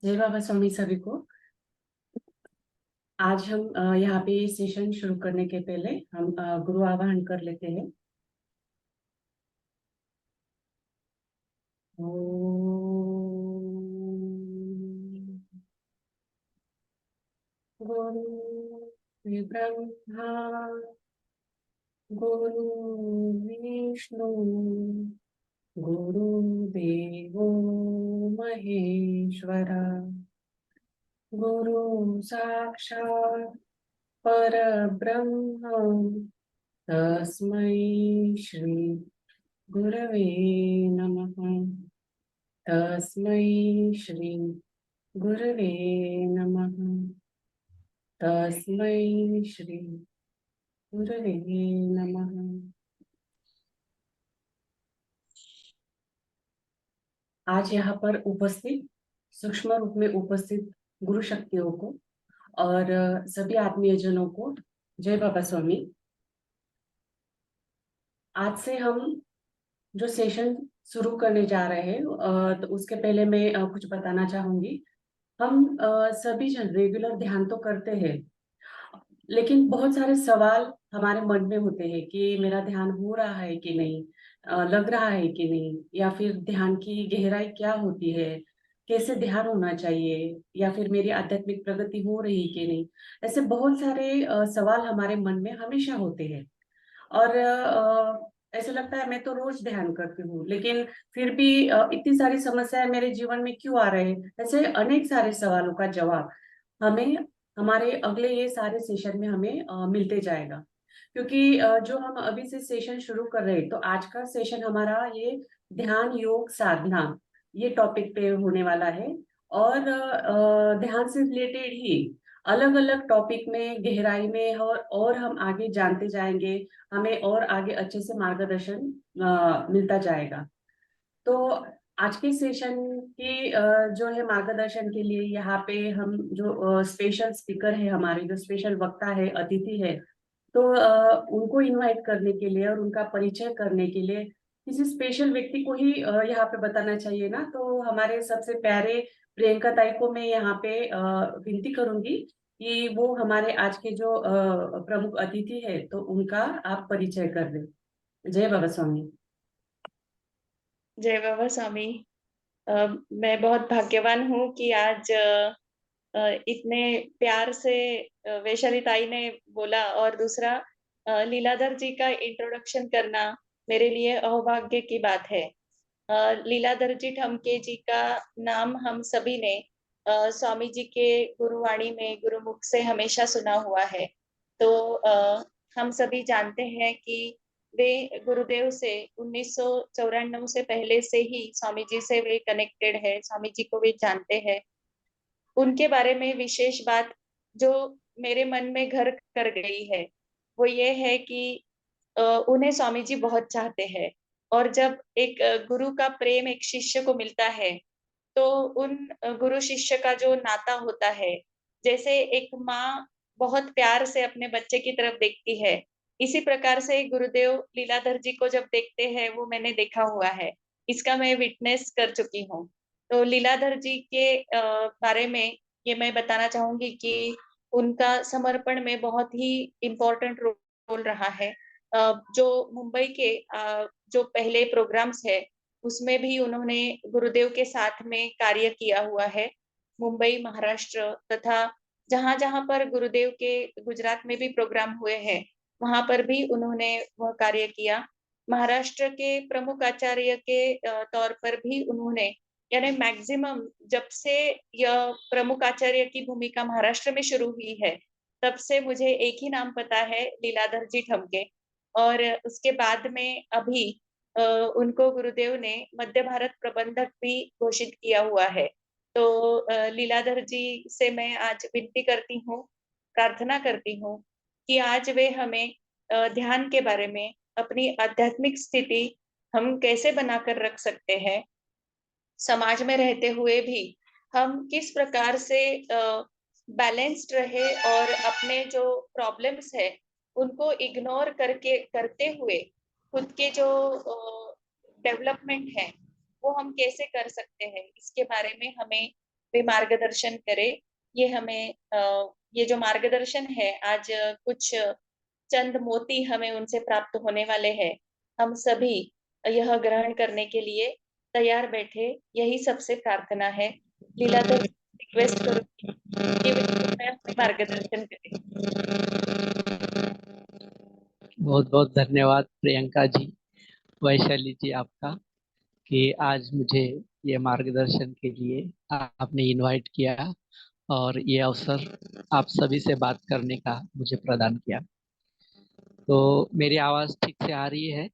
जय बाबा स्वामी सभी को। आज हम यहाँ पे सेशन शुरू करने के पहले हम गुरु आवाहन कर लेते हैं। ओम गुरु ब्रह्मा गुरु विष्णु गुरुदेवो महेश्वरा गुरु साक्षात् परब्रह्म तस्मै श्री गुरवे नमः। तस्मै श्री गुरवे नमः। तस्मै श्री गुरवे नमः। आज यहाँ पर उपस्थित सूक्ष्म रूप में उपस्थित गुरु शक्तियों को और सभी आत्मीयजनों को जय बाबा स्वामी। आज से हम जो सेशन शुरू करने जा रहे हैं तो उसके पहले मैं कुछ बताना चाहूंगी। हम सभी जन रेगुलर ध्यान तो करते हैं, लेकिन बहुत सारे सवाल हमारे मन में होते हैं कि मेरा ध्यान हो रहा है कि नहीं, लग रहा है कि नहीं, या फिर ध्यान की गहराई क्या होती है, कैसे ध्यान होना चाहिए, या फिर मेरी आध्यात्मिक प्रगति हो रही कि नहीं। ऐसे बहुत सारे सवाल हमारे मन में हमेशा होते हैं। और ऐसा लगता है मैं तो रोज ध्यान करती हूँ, लेकिन फिर भी इतनी सारी समस्याएं मेरे जीवन में क्यों आ रहे हैं। ऐसे अनेक सारे सवालों का जवाब हमें हमारे अगले ये सारे सेशन में हमें मिलते जाएगा। क्योंकि जो हम अभी से सेशन शुरू कर रहे हैं, तो आज का सेशन हमारा ये ध्यान योग साधना ये टॉपिक पे होने वाला है। और ध्यान से रिलेटेड ही अलग अलग टॉपिक में गहराई में और हम आगे जानते जाएंगे। हमें और आगे अच्छे से मार्गदर्शन मिलता जाएगा। तो आज के सेशन के जो है मार्गदर्शन के लिए यहाँ पे हम जो स्पेशल स्पीकर है, हमारे जो स्पेशल वक्ता है, अतिथि है, तो उनको इनवाइट करने के लिए और उनका परिचय करने के लिए किसी स्पेशल व्यक्ति को ही यहाँ पे बताना चाहिए ना। तो हमारे सबसे प्यारे प्रियंका ताई को मैं यहाँ पे विनती करूंगी कि वो हमारे आज के जो प्रमुख अतिथि है, तो उनका आप परिचय कर दें। जय बाबा स्वामी। जय बाबा स्वामी। मैं बहुत भाग्यवान हूँ कि आज इतने प्यार से वैशाली ताई ने बोला, और दूसरा लीलाधर जी का इंट्रोडक्शन करना मेरे लिए अहोभाग्य की बात है। लीलाधर जी ठमके जी का नाम हम सभी ने स्वामी जी के गुरुवाणी में गुरुमुख से हमेशा सुना हुआ है। तो हम सभी जानते हैं कि वे गुरुदेव से 1994 से पहले से ही स्वामी जी से वे कनेक्टेड है, स्वामी जी को वे जानते हैं। उनके बारे में विशेष बात जो मेरे मन में घर कर गई है वो ये है कि उन्हें स्वामी जी बहुत चाहते हैं। और जब एक गुरु का प्रेम एक शिष्य को मिलता है, तो उन गुरु शिष्य का जो नाता होता है, जैसे एक माँ बहुत प्यार से अपने बच्चे की तरफ देखती है, इसी प्रकार से गुरुदेव लीलाधर जी को जब देखते हैं वो मैंने देखा हुआ है। इसका मैं विटनेस कर चुकी हूँ। तो लीलाधर जी के बारे में ये मैं बताना चाहूंगी कि उनका समर्पण में बहुत ही इम्पोर्टेंट रोल रहा है। जो मुंबई के जो पहले प्रोग्राम्स है उसमें भी उन्होंने गुरुदेव के साथ में कार्य किया हुआ है। मुंबई, महाराष्ट्र तथा जहां जहां पर गुरुदेव के गुजरात में भी प्रोग्राम हुए हैं वहां पर भी उन्होंने वह कार्य किया। महाराष्ट्र के प्रमुख आचार्य के तौर पर भी उन्होंने, यानी मैक्सिमम जब से यह प्रमुख आचार्य की भूमिका महाराष्ट्र में शुरू हुई है तब से मुझे एक ही नाम पता है, लीलाधर जी ठमके। और उसके बाद में अभी उनको गुरुदेव ने मध्य भारत प्रबंधक भी घोषित किया हुआ है। तो लीलाधर जी से मैं आज विनती करती हूँ, प्रार्थना करती हूँ कि आज वे हमें ध्यान के बारे में, अपनी आध्यात्मिक स्थिति हम कैसे बनाकर रख सकते हैं, समाज में रहते हुए भी हम किस प्रकार से बैलेंस्ड रहे और अपने जो प्रॉब्लम्स है उनको इग्नोर करके करते हुए खुद के जो डेवलपमेंट है वो हम कैसे कर सकते हैं, इसके बारे में हमें वे मार्गदर्शन करे। ये हमें ये जो मार्गदर्शन है आज कुछ चंद मोती हमें उनसे प्राप्त होने वाले हैं। हम सभी यह ग्रहण करने के लिए तैयार बैठे, यही सबसे प्रार्थना है। लीलाधर रिक्वेस्ट करूंगी कि वे कृपया हमें मार्गदर्शन करें। बहुत बहुत धन्यवाद प्रियंका जी, वैशाली जी आपका, कि आज मुझे ये मार्गदर्शन के लिए आपने इनवाइट किया और ये अवसर आप सभी से बात करने का मुझे प्रदान किया। तो मेरी आवाज ठीक से आ रही है?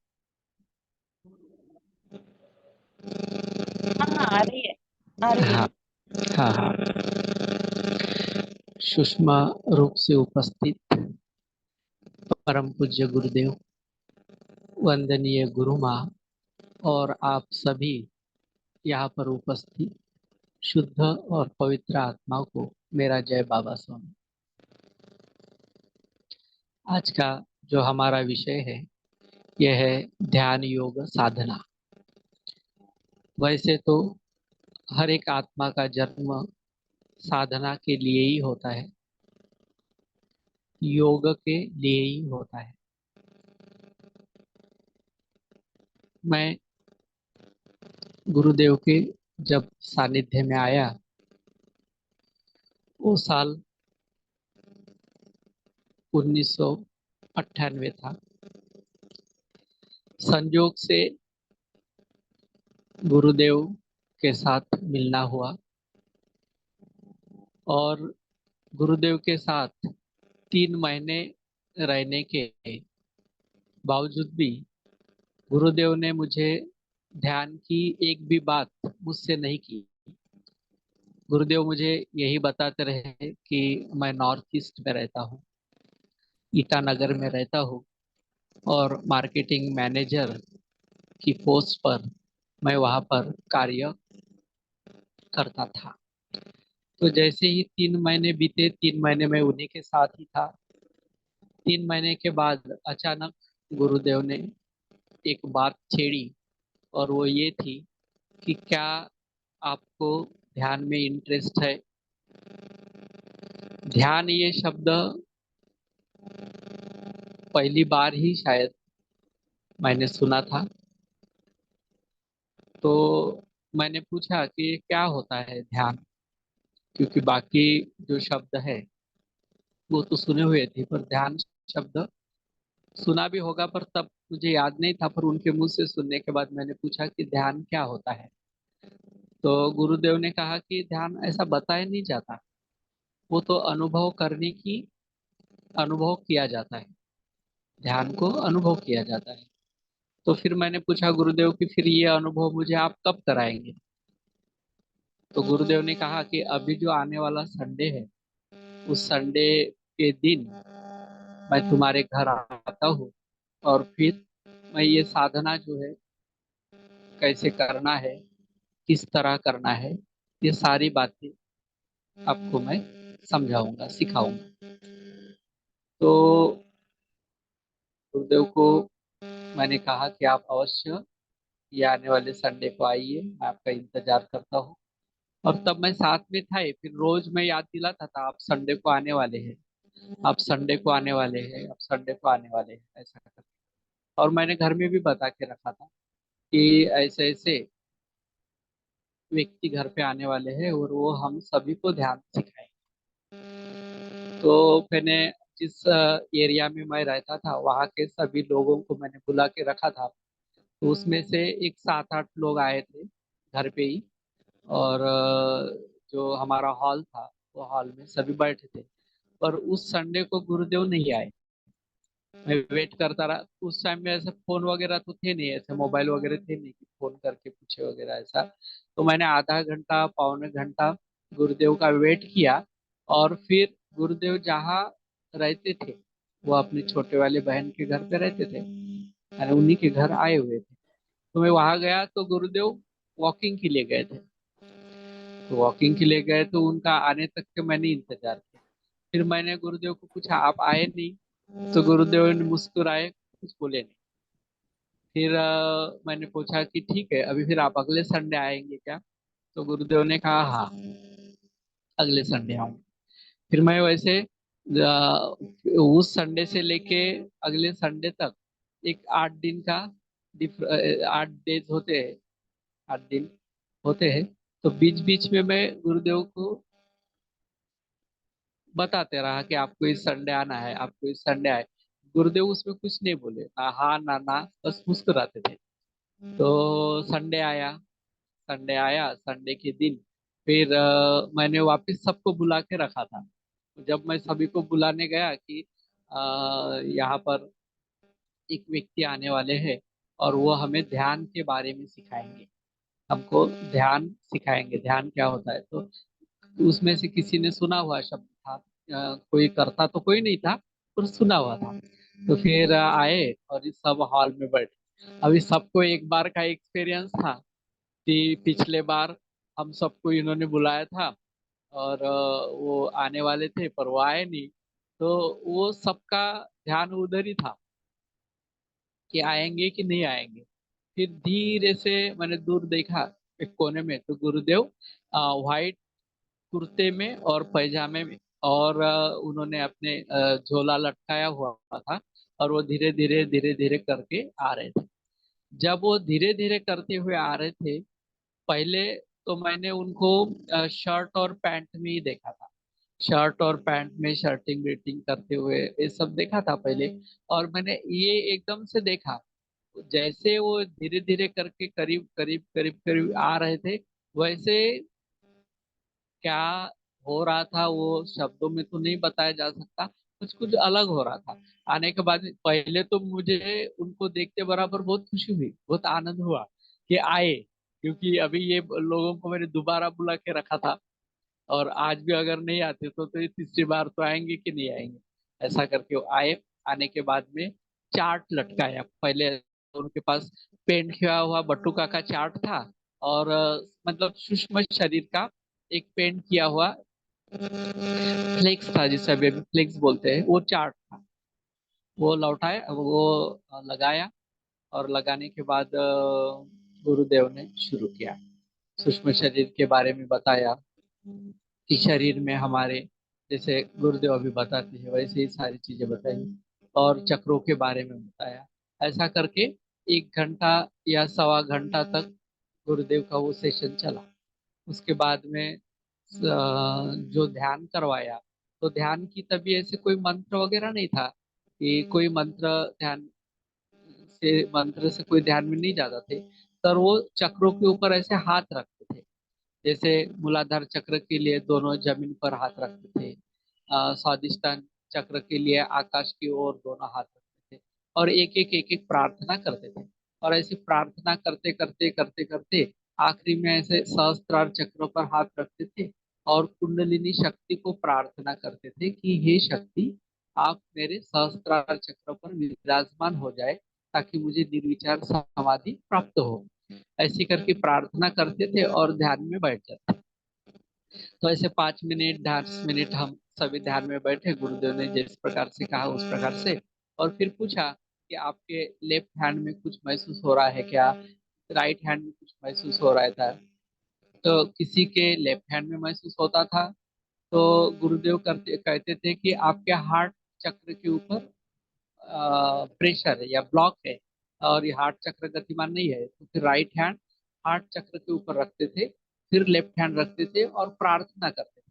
हाँ हाँ, आ रही है, आ रही है। हाँ हाँ हाँ। सूक्ष्म रूप से उपस्थित परम पूज्य गुरुदेव, वंदनीय गुरु माँ और आप सभी यहाँ पर उपस्थित शुद्ध और पवित्र आत्माओं को मेरा जय बाबा स्वामी। आज का जो हमारा विषय है यह है ध्यान योग साधना। वैसे तो हर एक आत्मा का जन्म साधना के लिए ही होता है, योग के लिए ही होता है। मैं गुरुदेव के जब सानिध्य में आया, वो साल 1998 था। संयोग से गुरुदेव के साथ मिलना हुआ और गुरुदेव के साथ 3 महीने रहने के बावजूद भी गुरुदेव ने मुझे ध्यान की एक भी बात मुझसे नहीं की। गुरुदेव मुझे यही बताते रहे कि मैं नॉर्थ ईस्ट में रहता हूँ, ईटानगर में रहता हूँ और मार्केटिंग मैनेजर की पोस्ट पर मैं वहाँ पर कार्य करता था। तो जैसे ही 3 महीने बीते, 3 महीने में उन्हीं के साथ ही था। 3 महीने के बाद अचानक गुरुदेव ने एक बात छेड़ी और वो ये थी कि क्या आपको ध्यान में इंटरेस्ट है। ध्यान ये शब्द पहली बार ही शायद मैंने सुना था। तो मैंने पूछा कि ये क्या होता है ध्यान, क्योंकि बाकी जो शब्द है वो तो सुने हुए थे, पर ध्यान शब्द सुना भी होगा पर तब मुझे याद नहीं था। पर उनके मुंह से सुनने के बाद मैंने पूछा कि ध्यान क्या होता है। तो गुरुदेव ने कहा कि ध्यान ऐसा बताया नहीं जाता, वो तो अनुभव किया जाता है, ध्यान को अनुभव किया जाता है। तो फिर मैंने पूछा गुरुदेव कि फिर ये अनुभव मुझे आप कब कराएंगे। तो गुरुदेव ने कहा कि अभी जो आने वाला संडे है, उस संडे के दिन मैं तुम्हारे घर आता हूँ और फिर मैं ये साधना जो है कैसे करना है, किस तरह करना है, ये सारी बातें आपको मैं समझाऊंगा, सिखाऊंगा। तो गुरुदेव को मैंने कहा कि आप अवश्य ये आने वाले संडे को आइए, मैं आपका इंतजार करता हूँ। और तब मैं साथ में था ही, फिर रोज मैं याद दिलाता था आप संडे को आने वाले हैं, आप संडे को आने वाले हैं, आप संडे को आने वाले हैं, ऐसा करके। और मैंने घर में भी बता के रखा था कि ऐसे ऐसे व्यक्ति घर पे आने वाले हैं और वो हम सभी को ध्यान सिखाएंगे। तो मैंने जिस एरिया में मैं रहता था वहाँ के सभी लोगों को मैंने बुला के रखा था। तो उसमें से एक 7-8 लोग आए थे घर पे ही, और जो हमारा हॉल था वो हॉल में सभी बैठे थे। पर उस संडे को गुरुदेव नहीं आए। मैं वेट करता रहा। उस टाइम में ऐसे फोन वगैरह तो थे नहीं, ऐसे मोबाइल वगैरह थे नहीं कि फोन करके पूछे वगैरह ऐसा। तो मैंने आधा घंटा पौने घंटा गुरुदेव का वेट किया। और फिर गुरुदेव जहाँ रहते थे, वो अपनी छोटे वाले बहन के घर पे रहते थे, यानी उन्हीं के घर आए हुए थे। तो मैं वहां गया तो गुरुदेव वॉकिंग के लिए गए थे। तो वॉकिंग के लिए गए तो उनका आने तक के मैंने इंतजार किया। फिर मैंने गुरुदेव को पूछा आप आए नहीं, तो गुरुदेव ने मुस्कुराए, कुछ बोले नहीं। फिर मैंने पूछा कि ठीक है, अभी फिर आप अगले संडे आएंगे क्या। तो गुरुदेव ने कहा हाँ। अगले संडे आऊंगा। फिर मैं वैसे उस संडे से लेके अगले संडे तक एक 8 दिन का 8 डेज होते हैं, 8 दिन होते हैं। तो बीच बीच में मैं गुरुदेव को बताते रहा कि आपको इस संडे आना है, आपको इस संडे आए। गुरुदेव उसमें कुछ नहीं बोले, ना हाँ ना ना, बस मुस्कुराते थे। तो संडे के दिन फिर मैंने वापस सबको बुला के रखा था। जब मैं सभी को बुलाने गया कि यहाँ पर एक व्यक्ति आने वाले हैं और वो हमें ध्यान के बारे में सिखाएंगे, हमको ध्यान सिखाएंगे, ध्यान क्या होता है। तो उसमें से किसी ने सुना हुआ शब्द था, कोई करता तो कोई नहीं था, पर सुना हुआ था। तो फिर आए और इस सब हॉल में बैठे। अभी सबको एक बार का एक्सपीरियंस था कि पिछले बार हम सबको इन्होंने बुलाया था और वो आने वाले थे पर वो आए नहीं। तो वो सबका ध्यान उधर ही था कि आएंगे कि नहीं आएंगे। फिर धीरे से मैंने दूर देखा एक कोने में, तो गुरुदेव व्हाइट कुर्ते में और पैजामे में, और उन्होंने अपने झोला लटकाया हुआ था, और वो धीरे धीरे करके आ रहे थे। जब वो धीरे धीरे करते हुए आ रहे थे, पहले तो मैंने उनको शर्ट और पैंट में ही देखा था, शर्ट और पैंट में शर्टिंग वेटिंग करते हुए ये सब देखा था पहले। और मैंने ये एकदम से देखा, जैसे वो धीरे धीरे करके करीब करीब करीब करीब आ रहे थे, वैसे क्या हो रहा था वो शब्दों में तो नहीं बताया जा सकता, कुछ कुछ अलग हो रहा था। आने के बाद पहले तो मुझे उनको देखते बराबर बहुत खुशी हुई, बहुत आनंद हुआ कि आए, क्योंकि अभी ये लोगों को मैंने दोबारा बुला के रखा था। और आज भी अगर नहीं आते तो ये तीसरी बार तो आएंगे कि नहीं आएंगे। ऐसा करके वो आए। आने के बाद में चार्ट लटकाया पहले, उनके पास पेंट किया हुआ बटुका का चार्ट था, और मतलब सूक्ष्म शरीर का एक पेंट किया हुआ फ्लेक्स था, जिसे अभी फ्लेक्स बोलते हैं, वो चार्ट था। वो लौटाए, वो लगाया, और लगाने के बाद गुरुदेव ने शुरू किया, सूक्ष्म शरीर के बारे में बताया कि शरीर में हमारे, जैसे गुरुदेव अभी बताते हैं वैसे ही सारी चीजें बताई, और चक्रों के बारे में बताया। ऐसा करके 1 घंटा या सवा घंटा तक गुरुदेव का वो सेशन चला। उसके बाद में जो ध्यान करवाया, तो ध्यान की तभी ऐसे कोई मंत्र वगैरह नहीं था कि कोई मंत्र से कोई ध्यान में नहीं जाता थे। पर वो चक्रों के ऊपर ऐसे हाथ रखते थे, जैसे मूलाधार चक्र के लिए दोनों जमीन पर हाथ रखते थे, स्वादिष्टान चक्र के लिए आकाश की ओर दोनों हाथ रखते थे, और एक एक प्रार्थना करते थे। और ऐसी प्रार्थना करते करते करते करते आखिरी में ऐसे सहस्त्रार चक्र पर हाथ रखते थे, और कुंडलिनी शक्ति को प्रार्थना करते थे कि हे शक्ति, आप मेरे सहस्त्रार चक्र पर विराजमान हो जाए, ताकि मुझे निर्विचार समाधि प्राप्त हो। ऐसी करके प्रार्थना करते थे और ध्यान में बैठ जाते। तो ऐसे 5 मिनट 10 मिनट हम सभी ध्यान में बैठे, गुरुदेव ने जिस प्रकार से कहा उस प्रकार से। और फिर पूछा कि आपके लेफ्ट हैंड में कुछ महसूस हो रहा है क्या, राइट हैंड में कुछ महसूस हो रहा था। तो किसी के लेफ्ट हैंड में महसूस होता था, तो गुरुदेव करते कहते थे कि आपके हार्ट चक्र के ऊपर प्रेशर है या ब्लॉक है, और ये हार्ट चक्र गतिमान नहीं है। तो फिर राइट हैंड हार्ट चक्र के ऊपर रखते थे, फिर लेफ्ट हैंड रखते थे और प्रार्थना करते थे।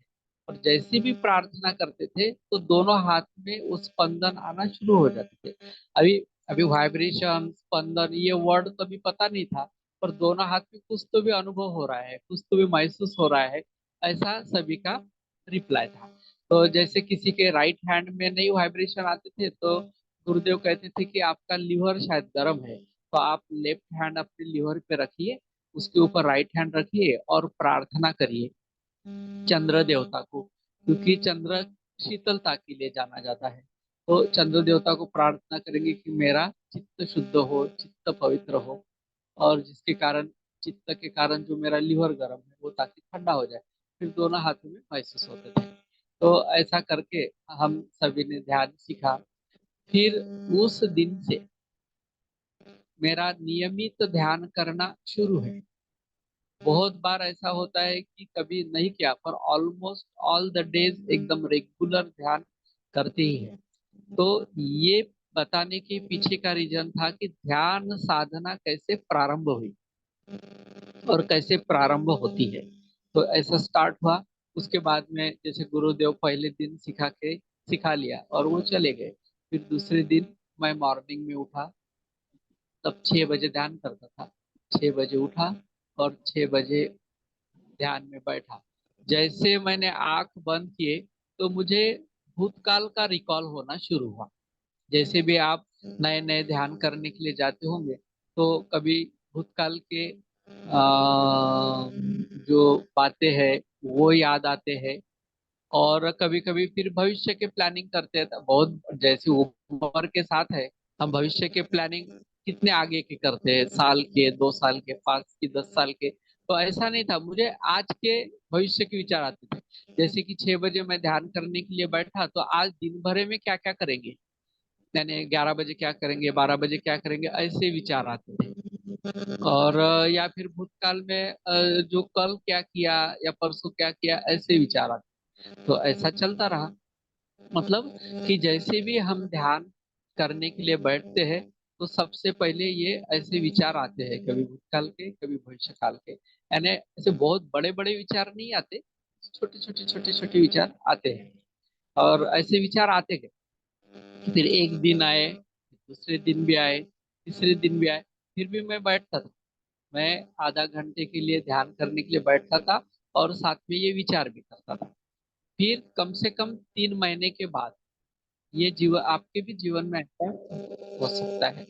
और जैसे भी प्रार्थना करते थे तो दोनों हाथ में वो स्पंदन आना शुरू हो जाते थे। अभी अभी वाइब्रेशन स्पंदन ये वर्ड तो अभी पता नहीं था, पर दोनों हाथ में कुछ तो भी अनुभव हो रहा है, कुछ तो भी महसूस हो रहा है, ऐसा सभी का रिप्लाई था। तो जैसे किसी के राइट हैंड में नहीं वाइब्रेशन आते थे, तो गुरुदेव कहते थे कि आपका लिवर शायद गर्म है, तो आप लेफ्ट हैंड अपने लिवर पे रखिए, उसके ऊपर राइट हैंड रखिए और प्रार्थना करिए चंद्र देवता को, क्योंकि चंद्र शीतलता के लिए जाना जाता है। तो चंद्र देवता को प्रार्थना करेंगे कि मेरा चित्त शुद्ध हो, चित्त पवित्र हो, और जिसके कारण, चित्त के कारण जो मेरा लिवर गर्म है वो ताकि ठंडा हो जाए। फिर दोनों हाथों में महसूस होते थे। तो ऐसा करके हम सभी ने ध्यान सीखा। फिर उस दिन से मेरा नियमित ध्यान करना शुरू है। बहुत बार ऐसा होता है कि कभी नहीं किया, पर ऑलमोस्ट ऑल द डेज एकदम रेगुलर ध्यान करते ही है। तो ये बताने के पीछे का रीजन था कि ध्यान साधना कैसे प्रारंभ हुई और कैसे प्रारंभ होती है। तो ऐसा स्टार्ट हुआ। उसके बाद में जैसे गुरुदेव पहले दिन सिखा लिया और वो चले गए। फिर दूसरे दिन मैं मॉर्निंग में उठा, तब 6 बजे ध्यान करता था। 6 बजे उठा और 6 बजे ध्यान में बैठा। जैसे मैंने आंख बंद किए तो मुझे भूतकाल का रिकॉल होना शुरू हुआ। जैसे भी आप नए नए ध्यान करने के लिए जाते होंगे तो कभी भूतकाल के जो बातें हैं वो याद आते हैं। और कभी कभी फिर भविष्य के प्लानिंग करते हैं, तो बहुत जैसे उम्र के साथ है, हम भविष्य के प्लानिंग कितने आगे के करते हैं, साल के, 2 साल के, 5 की 10 साल के। तो ऐसा नहीं था, मुझे आज के भविष्य के विचार आते थे। जैसे कि 6 बजे मैं ध्यान करने के लिए बैठा तो आज दिन भर में क्या क्या करेंगे, यानी 11 बजे क्या करेंगे, 12 बजे क्या करेंगे, ऐसे विचार आते थे। और या फिर भूतकाल में जो कल क्या किया या परसों क्या किया, ऐसे विचार आते। तो ऐसा चलता रहा। मतलब कि जैसे भी हम ध्यान करने के लिए बैठते हैं तो सबसे पहले ये ऐसे विचार आते हैं, कभी भूतकाल के कभी भविष्य काल के। यानी ऐसे बहुत बड़े बड़े विचार नहीं आते, छोटे छोटे विचार आते हैं। और ऐसे विचार आते गए। फिर एक दिन आए, दूसरे दिन भी आए, तीसरे दिन भी आए। फिर भी मैं बैठता था। मैं आधा घंटे के लिए ध्यान करने के लिए बैठता था और साथ में ये विचार भी करता था। फिर कम से कम 3 महीने के बाद, ये जीवन आपके भी जीवन में ऐसा हो सकता है,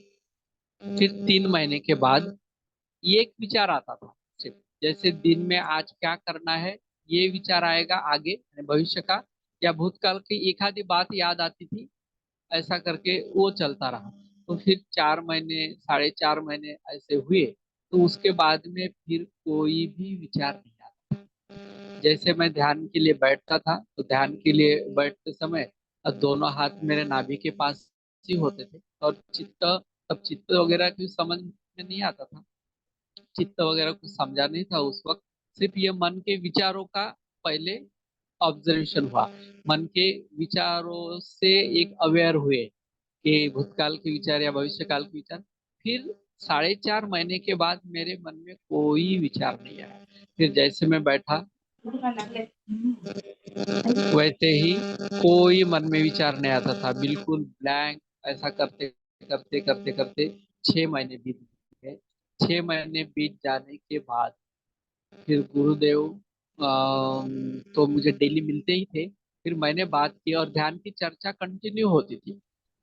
फिर 3 महीने के बाद ये एक विचार आता था सिर्फ। जैसे दिन में आज क्या करना है, ये विचार आएगा आगे यानी भविष्य का, या भूतकाल की एक आधी बात याद आती थी। ऐसा करके वो चलता रहा। तो फिर 4 महीने, 4.5 महीने ऐसे हुए। तो उसके बाद में फिर कोई भी विचार नहीं आता। जैसे मैं ध्यान के लिए बैठता था तो ध्यान के लिए बैठते समय दोनों हाथ मेरे नाभि के पास ही होते थे। और तब चित्त वगैरह कुछ समझ में नहीं आता था। चित्त वगैरह कुछ समझा नहीं था उस वक्त। सिर्फ ये मन के विचारों का पहले ऑब्जर्वेशन हुआ। मन के विचारों से एक अवेयर हुए कि भूतकाल के विचार या भविष्य काल के विचार। फिर 4.5 महीने के बाद मेरे मन में कोई विचार नहीं आया। फिर जैसे मैं बैठा वैसे ही कोई मन में विचार नहीं आता था, बिल्कुल ब्लैंक। ऐसा करते करते करते करते 6 महीने बीत गए। 6 महीने बीत जाने के बाद फिर गुरुदेव तो मुझे डेली मिलते ही थे। फिर मैंने बात की और ध्यान की चर्चा कंटिन्यू होती थी।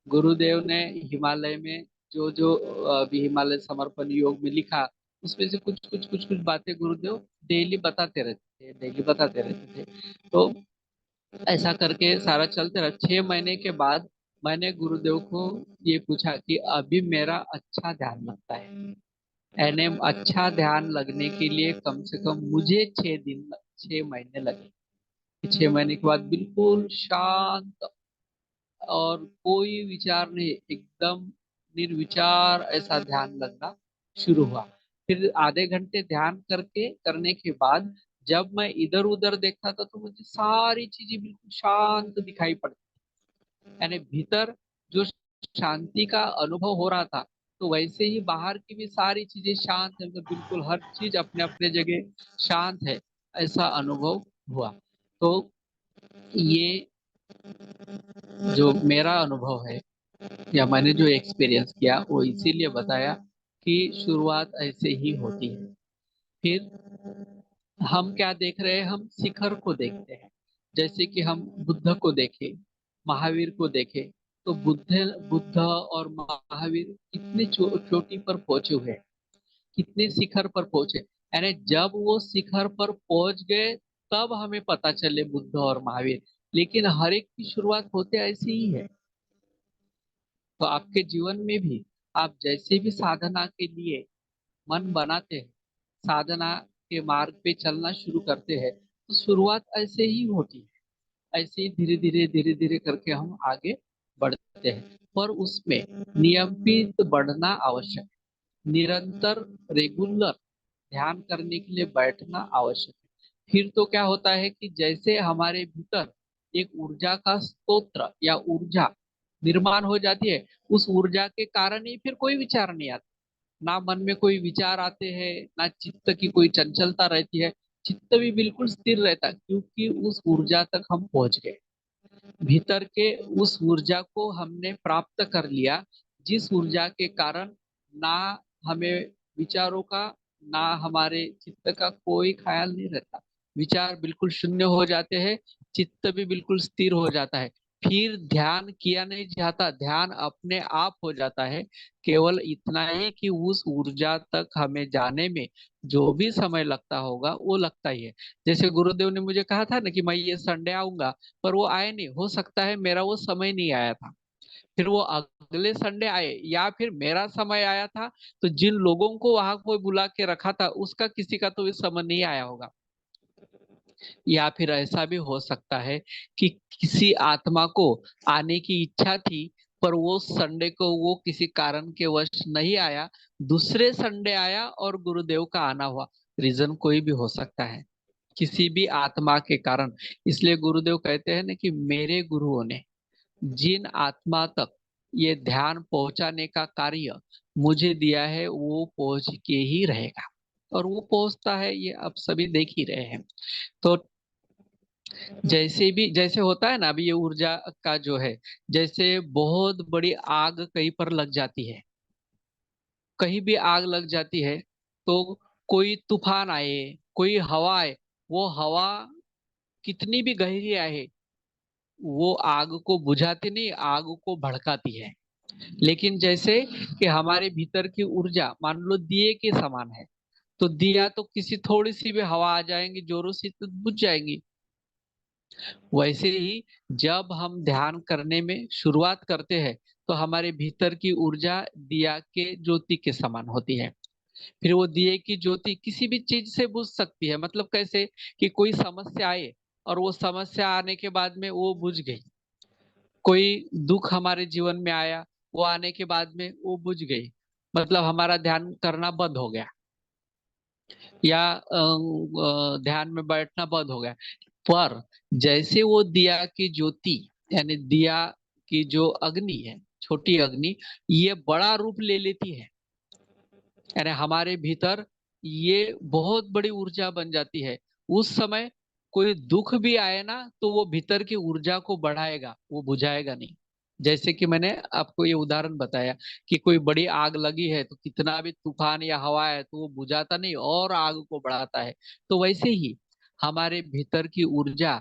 गुरुदेव ने हिमालय में जो जो अभी हिमालय समर्पण योग में लिखा, उसमें से कुछ बातें गुरुदेव डेली बताते रहते थे। तो ऐसा करके सारा चलते रहा। 6 महीने के बाद मैंने गुरुदेव को ये पूछा कि अभी मेरा अच्छा ध्यान लगता है। यानी अच्छा ध्यान लगने के लिए कम से कम मुझे 6 महीने लगे। 6 महीने के बाद बिल्कुल शांत और कोई विचार नहीं, एकदम निर्विचार ऐसा ध्यान लगना शुरू हुआ। फिर आधे घंटे ध्यान करने के बाद जब मैं इधर उधर देखता था तो मुझे सारी चीजें बिल्कुल शांत दिखाई पड़ती। यानी भीतर जो शांति का अनुभव हो रहा था, तो वैसे ही बाहर की भी सारी चीजें शांत है, मतलब बिल्कुल हर चीज अपने अपने जगह शांत है, ऐसा अनुभव हुआ। तो ये जो मेरा अनुभव है या मैंने जो एक्सपीरियंस किया वो इसीलिए बताया कि शुरुआत ऐसे ही होती है। फिर हम क्या देख रहे हैं, हम शिखर को देखते हैं। जैसे कि हम बुद्ध को देखें, महावीर को देखें, तो बुद्ध और महावीर कितने चोटी पर पहुंचे हुए हैं, कितने शिखर पर पहुंचे। यानी जब वो शिखर पर पहुंच गए तब हमें पता चले बुद्ध और महावीर। लेकिन हर एक की शुरुआत होते ऐसी ही है। तो आपके जीवन में भी आप जैसे भी साधना के लिए मन बनाते हैं, साधना के मार्ग पे चलना शुरू करते हैं, तो शुरुआत ऐसे ही होती है। ऐसे ही धीरे धीरे करके हम आगे बढ़ते हैं। पर उसमें नियमित बढ़ना आवश्यक है, निरंतर, रेगुलर ध्यान करने के लिए बैठना आवश्यक है। फिर तो क्या होता है कि जैसे हमारे भीतर एक ऊर्जा का स्तोत्र या ऊर्जा निर्माण हो जाती है, उस ऊर्जा के कारण ही फिर कोई विचार नहीं आता। ना मन में कोई विचार आते हैं, ना चित्त की कोई चंचलता रहती है। चित्त भी बिल्कुल स्थिर रहता है, क्योंकि उस ऊर्जा तक हम पहुंच गए। भीतर के उस ऊर्जा को हमने प्राप्त कर लिया, जिस ऊर्जा के कारण ना हमें विचारों का, ना हमारे चित्त का कोई ख्याल नहीं रहता। विचार बिल्कुल शून्य हो जाते हैं, चित्त भी बिल्कुल स्थिर हो जाता है। फिर ध्यान किया नहीं जाता, ध्यान अपने आप हो जाता है। केवल इतना ही कि उस ऊर्जा तक हमें जाने में जो भी समय लगता होगा वो लगता ही है। जैसे गुरुदेव ने मुझे कहा था ना कि मैं ये संडे आऊंगा, पर वो आए नहीं। हो सकता है मेरा वो समय नहीं आया था, फिर वो अगले संडे आए, या फिर मेरा समय आया था तो जिन लोगों को वहां कोई बुला के रखा था उसका किसी का तो इस समय नहीं आया होगा। या फिर ऐसा भी हो सकता है कि किसी आत्मा को आने की इच्छा थी, पर वो संडे को वो किसी कारण के वश नहीं आया, दूसरे संडे आया और गुरुदेव का आना हुआ। रीजन कोई भी हो सकता है, किसी भी आत्मा के कारण। इसलिए गुरुदेव कहते हैं ना कि मेरे गुरुओं ने जिन आत्मा तक ये ध्यान पहुंचाने का कार्य मुझे दिया है, वो पहुंच के ही रहेगा। और वो पहुंचता है, ये आप सभी देख ही रहे हैं। तो जैसे भी जैसे होता है ना, अभी ये ऊर्जा का जो है, जैसे बहुत बड़ी आग कहीं पर लग जाती है, कहीं भी आग लग जाती है, तो कोई तूफान आए, कोई हवा आए, वो हवा कितनी भी गहरी आए, वो आग को बुझाती नहीं, आग को भड़काती है। लेकिन जैसे कि हमारे भीतर की ऊर्जा मान लो दिए के समान है, तो दिया तो किसी थोड़ी सी भी हवा आ जाएंगी जोरों से तो बुझ जाएंगी। वैसे ही जब हम ध्यान करने में शुरुआत करते हैं, तो हमारे भीतर की ऊर्जा दिया के ज्योति के समान होती है। फिर वो दिए की ज्योति किसी भी चीज से बुझ सकती है। मतलब कैसे कि कोई समस्या आए और वो समस्या आने के बाद में वो बुझ गई। कोई दुख हमारे जीवन में आया, वो आने के बाद में वो बुझ गई, मतलब हमारा ध्यान करना बंद हो गया, या ध्यान में बैठना बंद हो गया। पर जैसे वो दिया की ज्योति, यानी दिया की जो अग्नि है, छोटी अग्नि, ये बड़ा रूप ले लेती है, यानी हमारे भीतर ये बहुत बड़ी ऊर्जा बन जाती है। उस समय कोई दुख भी आए ना, तो वो भीतर की ऊर्जा को बढ़ाएगा, वो बुझाएगा नहीं। जैसे कि मैंने आपको ये उदाहरण बताया कि कोई बड़ी आग लगी है, तो कितना भी तूफान या हवा है तो वो बुझाता नहीं और आग को बढ़ाता है। तो वैसे ही हमारे भीतर की ऊर्जा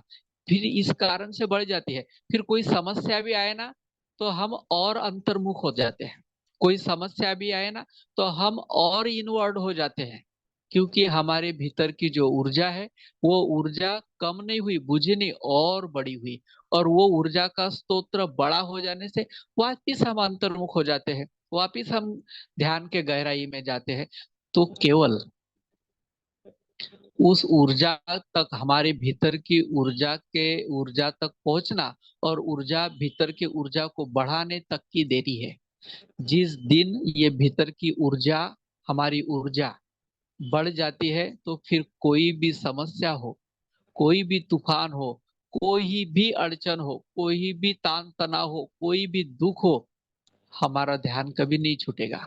फिर इस कारण से बढ़ जाती है। फिर कोई समस्या भी आए ना, तो हम और अंतर्मुख हो जाते हैं। कोई समस्या भी आए ना, तो हम और इनवर्ड हो जाते हैं, क्योंकि हमारे भीतर की जो ऊर्जा है, वो ऊर्जा कम नहीं हुई, बुझी नहीं, और बड़ी हुई। और वो ऊर्जा का स्तोत्र बड़ा हो जाने से वापिस हम अंतर्मुख हो जाते हैं, वापिस हम ध्यान के गहराई में जाते हैं। तो केवल उस ऊर्जा तक, हमारे भीतर की ऊर्जा तक पहुंचना, और ऊर्जा भीतर की ऊर्जा को बढ़ाने तक की देरी है। जिस दिन ये भीतर की ऊर्जा, हमारी ऊर्जा बढ़ जाती है, तो फिर कोई भी समस्या हो, कोई भी तूफान हो, कोई भी अड़चन हो, कोई भी तान तनाव हो, कोई भी दुख हो, हमारा ध्यान कभी नहीं छूटेगा।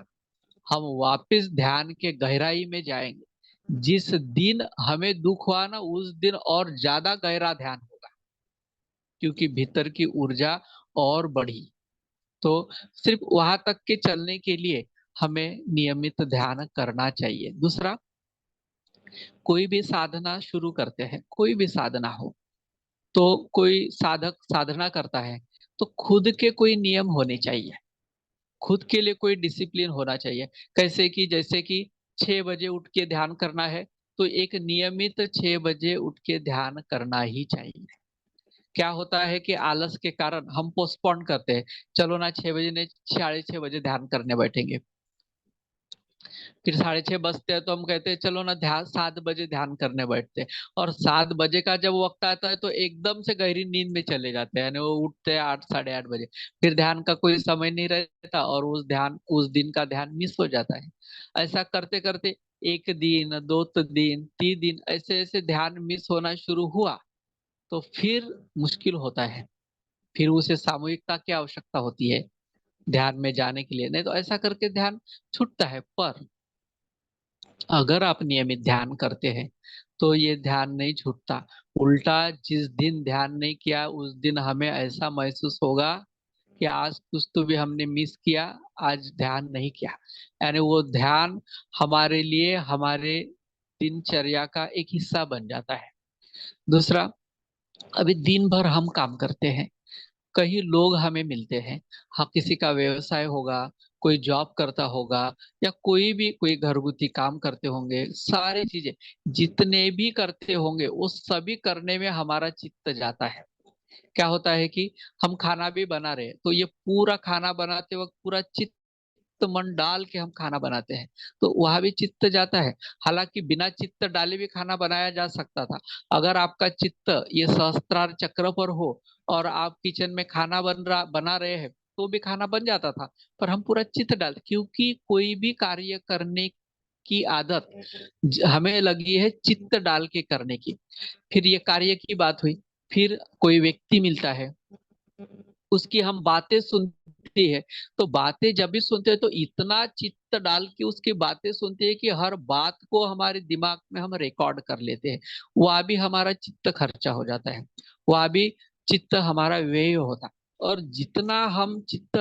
हम वापस ध्यान के गहराई में जाएंगे। जिस दिन हमें दुख हुआ ना, उस दिन और ज्यादा गहरा ध्यान होगा, क्योंकि भीतर की ऊर्जा और बढ़ी। तो सिर्फ वहां तक के चलने के लिए हमें नियमित ध्यान करना चाहिए। दूसरा, कोई भी साधना शुरू करते हैं, कोई भी साधना हो, तो कोई साधक साधना करता है, तो खुद के कोई नियम होने चाहिए, खुद के लिए कोई डिसिप्लिन होना चाहिए। कैसे कि जैसे कि 6 बजे उठ के ध्यान करना है, तो एक नियमित 6 बजे उठ के ध्यान करना ही चाहिए। क्या होता है कि आलस के कारण हम पोस्टपोन करते हैं, चलो ना 6 बजे नहीं, 6:30 बजे ध्यान करने बैठेंगे। फिर 6:30 बजते हैं तो हम कहते हैं चलो ना ध्यान 7 बजे ध्यान करने बैठते हैं। और 7 बजे का जब वक्त आता है तो एकदम से गहरी नींद में चले जाते हैं, यानी वो उठते हैं 8 साढ़े 8 बजे। फिर ध्यान का कोई समय नहीं रहता और उस दिन का ध्यान मिस हो जाता है। ऐसा करते करते 1 दिन, 2 दिन, 3 दिन ऐसे ऐसे ध्यान मिस होना शुरू हुआ, तो फिर मुश्किल होता है। फिर उसे सामूहिकता की आवश्यकता होती है ध्यान में जाने के लिए, नहीं तो ऐसा करके ध्यान छूटता है। पर अगर आप नियमित ध्यान करते हैं तो ये ध्यान नहीं छूटता। उल्टा जिस दिन ध्यान नहीं किया उस दिन हमें ऐसा महसूस होगा कि आज कुछ तो भी हमने मिस किया, आज ध्यान नहीं किया। यानी वो ध्यान हमारे लिए हमारे दिनचर्या का एक हिस्सा बन जाता है। दूसरा, अभी दिन भर हम काम करते हैं, कई लोग हमें मिलते हैं। हाँ, किसी का व्यवसाय होगा, कोई जॉब करता होगा, या कोई भी कोई घरगुती काम करते होंगे, सारी चीजें जितने भी करते होंगे वो सभी करने में हमारा चित्त जाता है। क्या होता है कि हम खाना भी बना रहे हैं तो ये पूरा खाना बनाते वक्त पूरा चित्त मन डाल के हम खाना बनाते हैं, तो वहां भी चित्त जाता है। हालांकि बिना चित्त डाले भी खाना बनाया जा सकता था। अगर आपका चित्त ये सहस्त्रार चक्र पर हो और आप किचन में खाना बना रहे हैं तो भी खाना बन जाता था। पर हम पूरा चित्त डालते, क्योंकि कोई भी कार्य करने की आदत हमें लगी है चित्त डाल के करने की। फिर ये कार्य की बात हुई, फिर कोई व्यक्ति मिलता है, उसकी हम बातें सुनती है, तो बातें जब भी सुनते हैं तो इतना चित्त डाल के उसकी बातें सुनते हैं कि हर बात को हमारे दिमाग में हम रिकॉर्ड कर लेते हैं। वह भी हमारा चित्त खर्चा हो जाता है, वह भी चित्त हमारा व्यय होता है। और जितना हम चित्त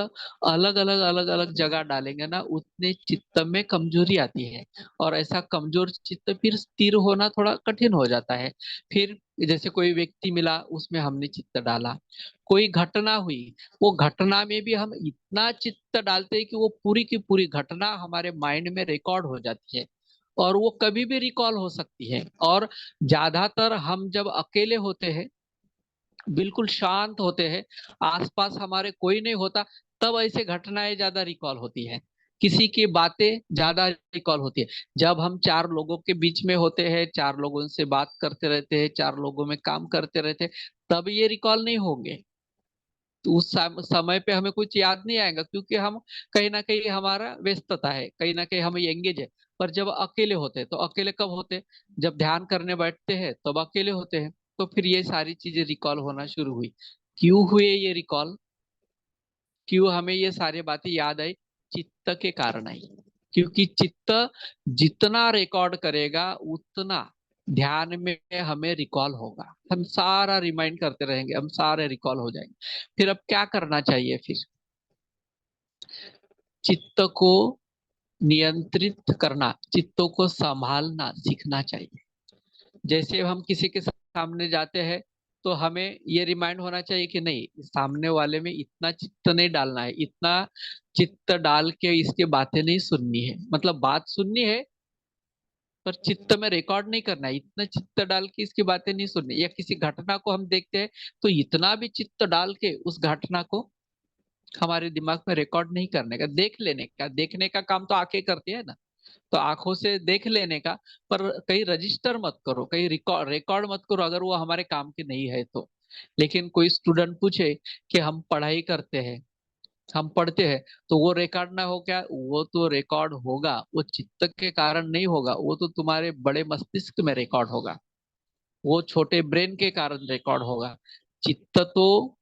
अलग अलग जगह डालेंगे ना, उतने चित्त में कमजोरी आती है। और ऐसा कमजोर चित्त फिर स्थिर होना थोड़ा कठिन हो जाता है। फिर जैसे कोई व्यक्ति मिला, उसमें हमने चित्त डाला, कोई घटना हुई, वो घटना में भी हम इतना चित्त डालते हैं कि वो पूरी की पूरी घटना हमारे माइंड में रिकॉर्ड हो जाती है और वो कभी भी रिकॉल हो सकती है। और ज्यादातर हम जब अकेले होते हैं, बिल्कुल शांत होते हैं, आसपास हमारे कोई नहीं होता, तब ऐसे घटनाएं ज्यादा रिकॉल होती है, किसी की बातें ज्यादा रिकॉल होती है। जब हम 4 लोगों के बीच में होते हैं, 4 लोगों से बात करते रहते हैं, 4 लोगों में काम करते रहते हैं, तब ये रिकॉल नहीं होंगे। तो उस समय पे हमें कुछ याद नहीं आएगा, क्योंकि हम कहीं ना कहीं हमारा व्यस्तता है, कहीं ना कहीं हम एंगेज है। पर जब अकेले होते हैं, तो अकेले कब होते हैं? जब ध्यान करने बैठते हैं तब अकेले होते हैं। तो फिर ये सारी चीजें रिकॉल होना शुरू हुई। क्यों हुए ये रिकॉल? क्यों हमें ये सारी बातें याद आई? चित्त के कारण आई। क्योंकि चित्त जितना रिकॉर्ड करेगा उतना ध्यान में हमें रिकॉल होगा, हम सारा रिमाइंड करते रहेंगे, हम सारे रिकॉल हो जाएंगे। फिर अब क्या करना चाहिए? फिर चित्त को नियंत्रित करना, चित्तों को संभालना सीखना चाहिए। जैसे हम किसी के सामने जाते हैं तो हमें ये रिमाइंड होना चाहिए कि नहीं, सामने वाले में इतना चित्त नहीं डालना है, इतना चित्त डाल के इसकी बातें नहीं सुननी है। मतलब बात सुननी है पर चित्त में रिकॉर्ड नहीं करना है, इतना चित्त डाल के इसकी बातें नहीं सुननी। या किसी घटना को हम देखते हैं तो इतना भी चित्त डाल के उस घटना को हमारे दिमाग में रिकॉर्ड नहीं करने का, देख लेने का। देखने का काम तो आंखें करती है ना, तो आंखों से देख लेने का। पर कहीं रजिस्टर मत करो, कहीं रिकॉर्ड रिकॉर्ड मत करो, अगर वो हमारे काम की नहीं है तो। लेकिन कोई स्टूडेंट पूछे कि हम पढ़ाई करते हैं, हम पढ़ते हैं, तो वो रिकॉर्ड ना हो क्या? वो तो रिकॉर्ड होगा, वो चित्त के कारण नहीं होगा, वो तो तुम्हारे बड़े मस्तिष्क में रिकॉर्ड होगा, वो छोटे ब्रेन के कारण रिकॉर्ड होगा। चित्त तो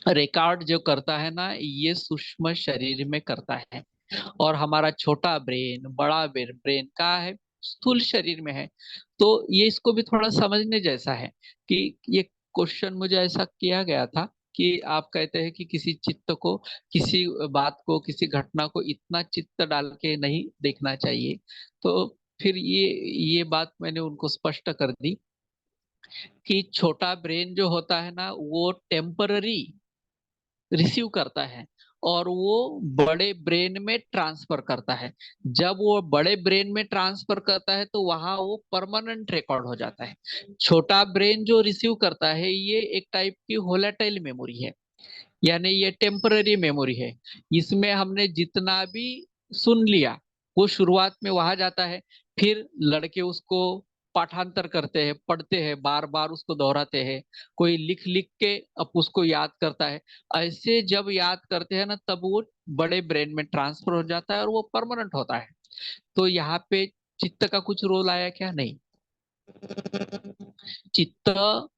रिकॉर्ड जो करता है ना, ये सूक्ष्म शरीर में करता है। और हमारा छोटा ब्रेन, बड़ा ब्रेन कहाँ है? स्थूल शरीर में है। तो ये इसको भी थोड़ा समझने जैसा है कि ये क्वेश्चन मुझे ऐसा किया गया था कि आप कहते हैं कि किसी चित्त को, किसी बात को, किसी घटना को इतना चित्त डाल के नहीं देखना चाहिए। तो फिर ये बात मैंने उनको स्पष्ट कर दी कि छोटा ब्रेन जो होता है ना, वो टेम्पररी रिसीव करता है और वो बड़े ब्रेन में ट्रांसफर करता है। जब वो बड़े ब्रेन में ट्रांसफर करता है तो वहां वो परमानेंट रिकॉर्ड हो जाता है। छोटा ब्रेन जो रिसीव करता है, ये एक टाइप की होलाटाइल मेमोरी है, यानी ये टेम्पररी मेमोरी है। इसमें हमने जितना भी सुन लिया वो शुरुआत में वहां जाता है, फिर लड़के उसको पाठांतर करते हैं, पढ़ते हैं, बार बार उसको दोहराते हैं, कोई लिख लिख के अब उसको याद करता है। ऐसे जब याद करते हैं ना, तब वो बड़े ब्रेन में ट्रांसफर हो जाता है और वो परमानेंट होता है। तो यहाँ पे चित्त का कुछ रोल आया क्या? नहीं। चित्त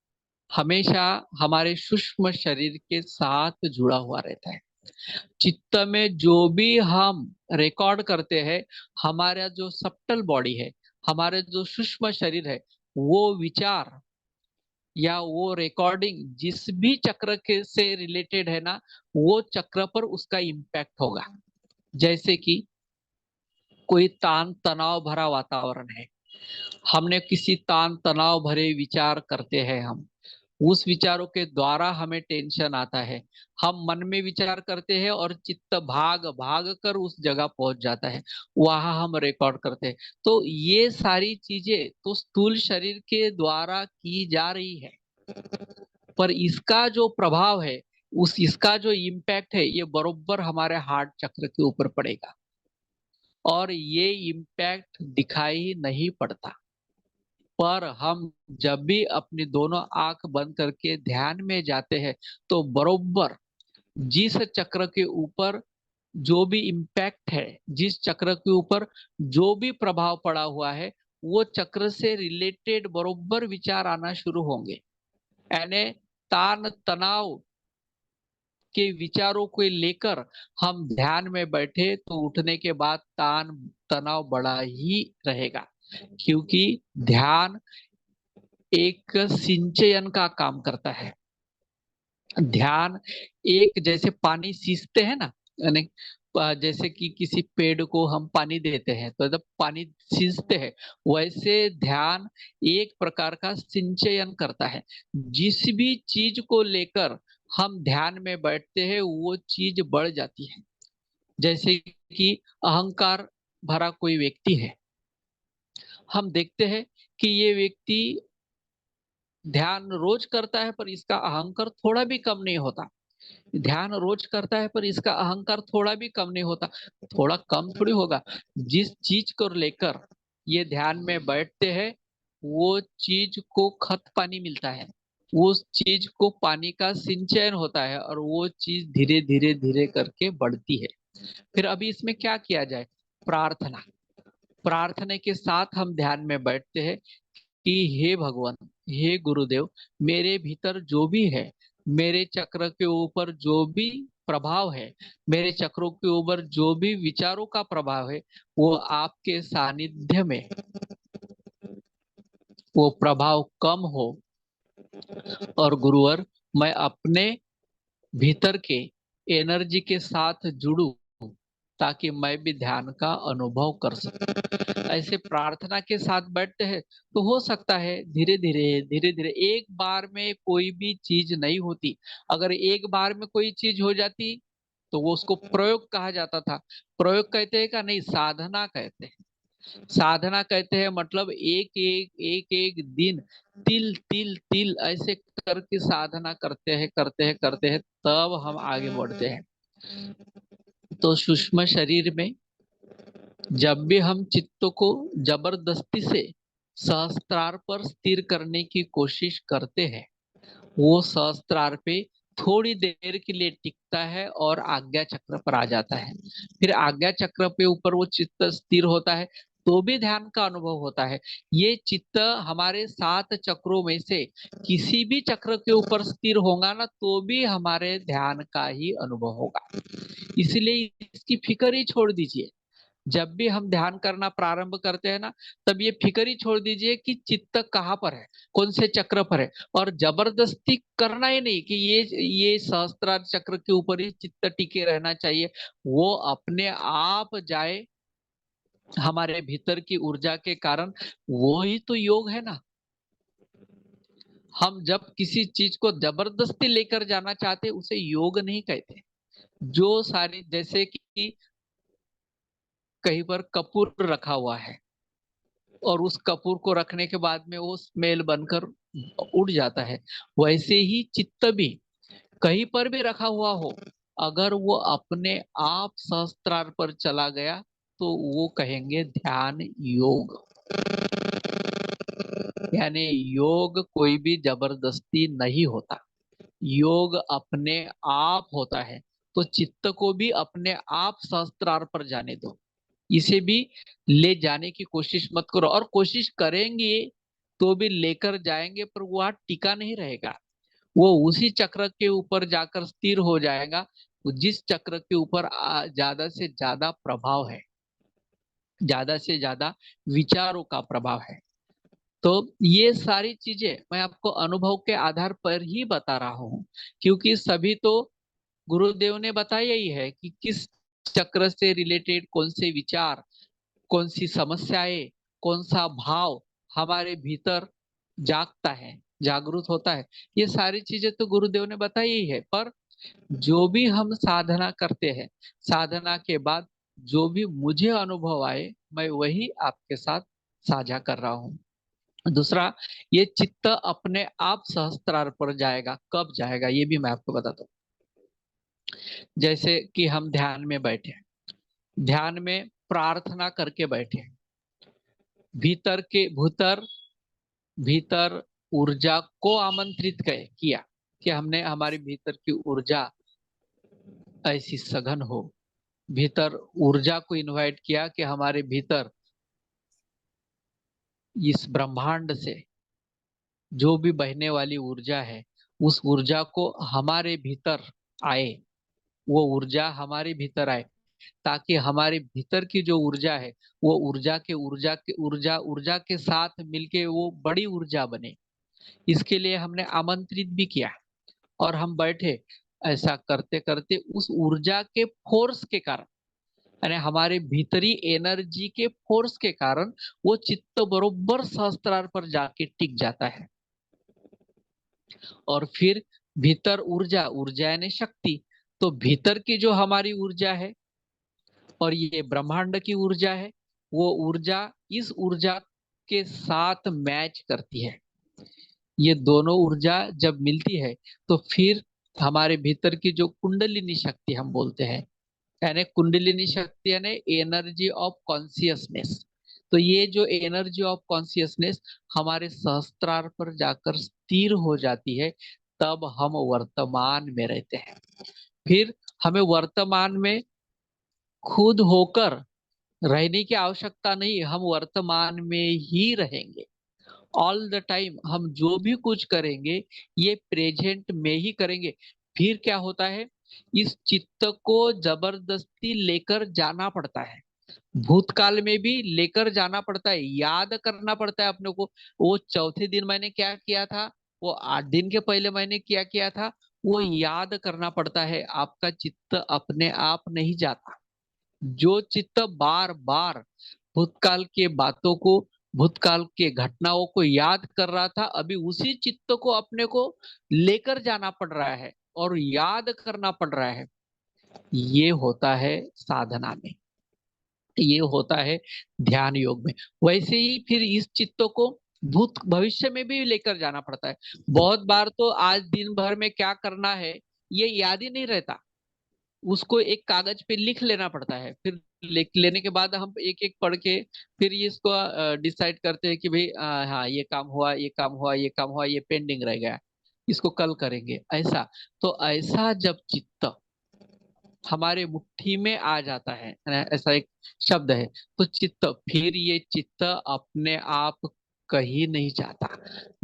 हमेशा हमारे सूक्ष्म शरीर के साथ जुड़ा हुआ रहता है। चित्त में जो भी हम रिकॉर्ड करते हैं, हमारा जो सब्टल बॉडी है, हमारे जो सूक्ष्म शरीर है, वो विचार या वो रिकॉर्डिंग जिस भी चक्र के से रिलेटेड है ना, वो चक्र पर उसका इम्पैक्ट होगा। जैसे कि कोई तान तनाव भरा वातावरण है, हमने किसी तान तनाव भरे विचार करते हैं, हम उस विचारों के द्वारा हमें टेंशन आता है, हम मन में विचार करते हैं और चित्त भाग भाग कर उस जगह पहुंच जाता है, वहां हम रिकॉर्ड करते हैं। तो ये सारी चीजें तो स्थूल शरीर के द्वारा की जा रही है, पर इसका जो प्रभाव है, उस इसका जो इम्पैक्ट है, ये बरोबर हमारे हार्ट चक्र के ऊपर पड़ेगा और ये इम्पैक्ट दिखाई नहीं पड़ता। पर हम जब भी अपनी दोनों आंख बंद करके ध्यान में जाते हैं, तो बरोबर जिस चक्र के ऊपर जो भी इम्पैक्ट है, जिस चक्र के ऊपर जो भी प्रभाव पड़ा हुआ है, वो चक्र से रिलेटेड बरोबर विचार आना शुरू होंगे। यानी तान तनाव के विचारों को लेकर हम ध्यान में बैठे तो उठने के बाद तान तनाव बड़ा ही रहेगा, क्योंकि ध्यान एक सिंचयन का काम करता है। ध्यान एक जैसे पानी सींचते हैं ना, यानी जैसे कि किसी पेड़ को हम पानी देते हैं तो जब पानी सींचते हैं, वैसे ध्यान एक प्रकार का सिंचयन करता है। जिस भी चीज को लेकर हम ध्यान में बैठते हैं, वो चीज बढ़ जाती है। जैसे कि अहंकार भरा कोई व्यक्ति है, हम देखते हैं कि ये व्यक्ति ध्यान रोज करता है, पर इसका अहंकार थोड़ा भी कम नहीं होता। ध्यान रोज करता है, पर इसका अहंकार थोड़ा भी कम नहीं होता। थोड़ा कम थोड़ी होगा। जिस चीज को लेकर ये ध्यान में बैठते हैं, वो चीज को खत पानी मिलता है, उस चीज को पानी का सिंचन होता है और वो चीज धीरे धीरे धीरे करके बढ़ती है। फिर अभी इसमें क्या किया जाए? प्रार्थना। प्रार्थना के साथ हम ध्यान में बैठते हैं कि हे भगवान, हे गुरुदेव, मेरे भीतर जो भी है, मेरे चक्र के ऊपर जो भी प्रभाव है, मेरे चक्रों के ऊपर जो भी विचारों का प्रभाव है, वो आपके सानिध्य में वो प्रभाव कम हो। और गुरुवर, मैं अपने भीतर के एनर्जी के साथ जुड़ूं, ताकि मैं भी ध्यान का अनुभव कर सकूं। ऐसे प्रार्थना के साथ बैठते हैं तो हो सकता है धीरे धीरे धीरे एक बार में कोई भी चीज नहीं होती। अगर एक बार में कोई चीज हो जाती तो वो उसको प्रयोग कहा जाता था। प्रयोग कहते हैं का नहीं, साधना कहते हैं। साधना कहते हैं मतलब एक एक दिन तिल तिल तिल ऐसे करके साधना करते हैं तब हम आगे बढ़ते हैं। तो सूक्ष्म शरीर में जब भी हम चित्त को जबरदस्ती से सहस्त्रार पर स्थिर करने की कोशिश करते हैं, वो सहस्त्रार पे थोड़ी देर के लिए टिकता है और आज्ञा चक्र पर आ जाता है। फिर आज्ञा चक्र पे ऊपर वो चित्त स्थिर होता है, तो भी ध्यान का अनुभव होता है। ये चित्त हमारे 7 चक्रों में से किसी भी चक्र के ऊपर स्थिर होगा ना, तो भी हमारे ध्यान का ही अनुभव होगा। इसलिए इसकी फिक्र ही छोड़ दीजिए। जब भी हम ध्यान करना प्रारंभ करते हैं ना, तब ये फिक्र ही छोड़ दीजिए कि चित्त कहाँ पर है, कौन से चक्र पर है, और जबरदस्ती करना ही नहीं कि ये सहस्त्रार चक्र के ऊपर ही चित्त टिके रहना चाहिए। वो अपने आप जाए, हमारे भीतर की ऊर्जा के कारण। वो ही तो योग है ना। हम जब किसी चीज को जबरदस्ती लेकर जाना चाहते, उसे योग नहीं कहते। जो सारी, जैसे कि कहीं पर कपूर रखा हुआ है और उस कपूर को रखने के बाद में वो स्मेल बनकर उड़ जाता है, वैसे ही चित्त भी कहीं पर भी रखा हुआ हो, अगर वो अपने आप सहस्त्रार पर चला गया, तो वो कहेंगे ध्यान योग। यानी योग कोई भी जबरदस्ती नहीं होता, योग अपने आप होता है। तो चित्त को भी अपने आप सहस्त्रार पर जाने दो, इसे भी ले जाने की कोशिश मत करो। और कोशिश करेंगे तो भी लेकर जाएंगे पर वह टिका नहीं रहेगा, वो उसी चक्र के ऊपर जाकर स्थिर हो जाएगा जिस चक्र के ऊपर ज्यादा से ज्यादा प्रभाव है, ज्यादा से ज्यादा विचारों का प्रभाव है। तो ये सारी चीजें मैं आपको अनुभव के आधार पर ही बता रहा हूँ, क्योंकि सभी तो गुरुदेव ने बताया ही है कि किस चक्र से रिलेटेड कौन से विचार, कौन सी समस्याएं, कौन सा भाव हमारे भीतर जागता है, जागृत होता है। ये सारी चीजें तो गुरुदेव ने बताई ही है। पर जो भी हम साधना करते हैं, साधना के बाद जो भी मुझे अनुभव आए मैं वही आपके साथ साझा कर रहा हूँ। दूसरा, ये चित्त अपने आप सहस्त्रार पर जाएगा। कब जाएगा ये भी मैं आपको बताता हूँ। जैसे कि हम ध्यान में बैठे, ध्यान में प्रार्थना करके बैठे, भीतर के भीतर ऊर्जा को आमंत्रित किया कि हमने हमारे भीतर की ऊर्जा ऐसी सघन हो, भीतर ऊर्जा को इनवाइट किया कि हमारे भीतर इस ब्रह्मांड से जो भी बहने वाली ऊर्जा है उस ऊर्जा को हमारे भीतर आए, वो ऊर्जा हमारे भीतर आए, ताकि हमारे भीतर की जो ऊर्जा है वो ऊर्जा के साथ मिलके वो बड़ी ऊर्जा बने। इसके लिए हमने आमंत्रित भी किया और हम बैठे। ऐसा करते करते उस ऊर्जा के फोर्स के कारण, यानी हमारे भीतरी एनर्जी के फोर्स के कारण वो चित्त बरोबर सहस्त्रार पर जाके टिक जाता है। और फिर भीतर ऊर्जा, ऊर्जा यानी शक्ति, तो भीतर की जो हमारी ऊर्जा है और ये ब्रह्मांड की ऊर्जा है, वो ऊर्जा इस ऊर्जा के साथ मैच करती है। ये दोनों ऊर्जा जब मिलती है तो फिर हमारे भीतर की जो कुंडलिनी शक्ति हम बोलते हैं, यानी कुंडलिनी शक्ति यानी एनर्जी ऑफ कॉन्सियसनेस, तो ये जो एनर्जी ऑफ कॉन्सियसनेस हमारे सहस्त्रार पर जाकर स्थिर हो जाती है, तब हम वर्तमान में रहते हैं। फिर हमें वर्तमान में खुद होकर रहने की आवश्यकता नहीं, हम वर्तमान में ही रहेंगे। ऑल द टाइम हम जो भी कुछ करेंगे ये प्रेजेंट में ही करेंगे। फिर क्या होता है, इस चित्त को जबरदस्ती लेकर जाना पड़ता है, भूतकाल में भी लेकर जाना पड़ता है, याद करना पड़ता है अपने को। वो चौथे दिन मैंने क्या किया था, वो 8 दिन के पहले मैंने क्या किया था, वो याद करना पड़ता है। आपका चित्त अपने आप नहीं जाता। जो चित्त बार बार भूतकाल के बातों को, भूतकाल के घटनाओं को याद कर रहा था, अभी उसी चित्त को अपने को लेकर जाना पड़ रहा है और याद करना पड़ रहा है। ये होता है साधना में, ये होता है ध्यान योग में। वैसे ही फिर इस चित्त को भूत भविष्य में भी लेकर जाना पड़ता है। बहुत बार तो आज दिन भर में क्या करना है ये याद ही नहीं रहता, उसको एक कागज पे लिख लेना पड़ता है। फिर लिख लेने के बाद हम एक एक पढ़ के फिर ये इसको डिसाइड करते हैं कि भाई हाँ ये काम हुआ, ये काम हुआ, ये काम हुआ, ये पेंडिंग रह गया, इसको कल करेंगे। ऐसा तो ऐसा जब चित्त हमारे मुट्ठी में आ जाता है, ऐसा एक शब्द है, तो चित्त, फिर ये चित्त अपने आप कहीं नहीं जाता।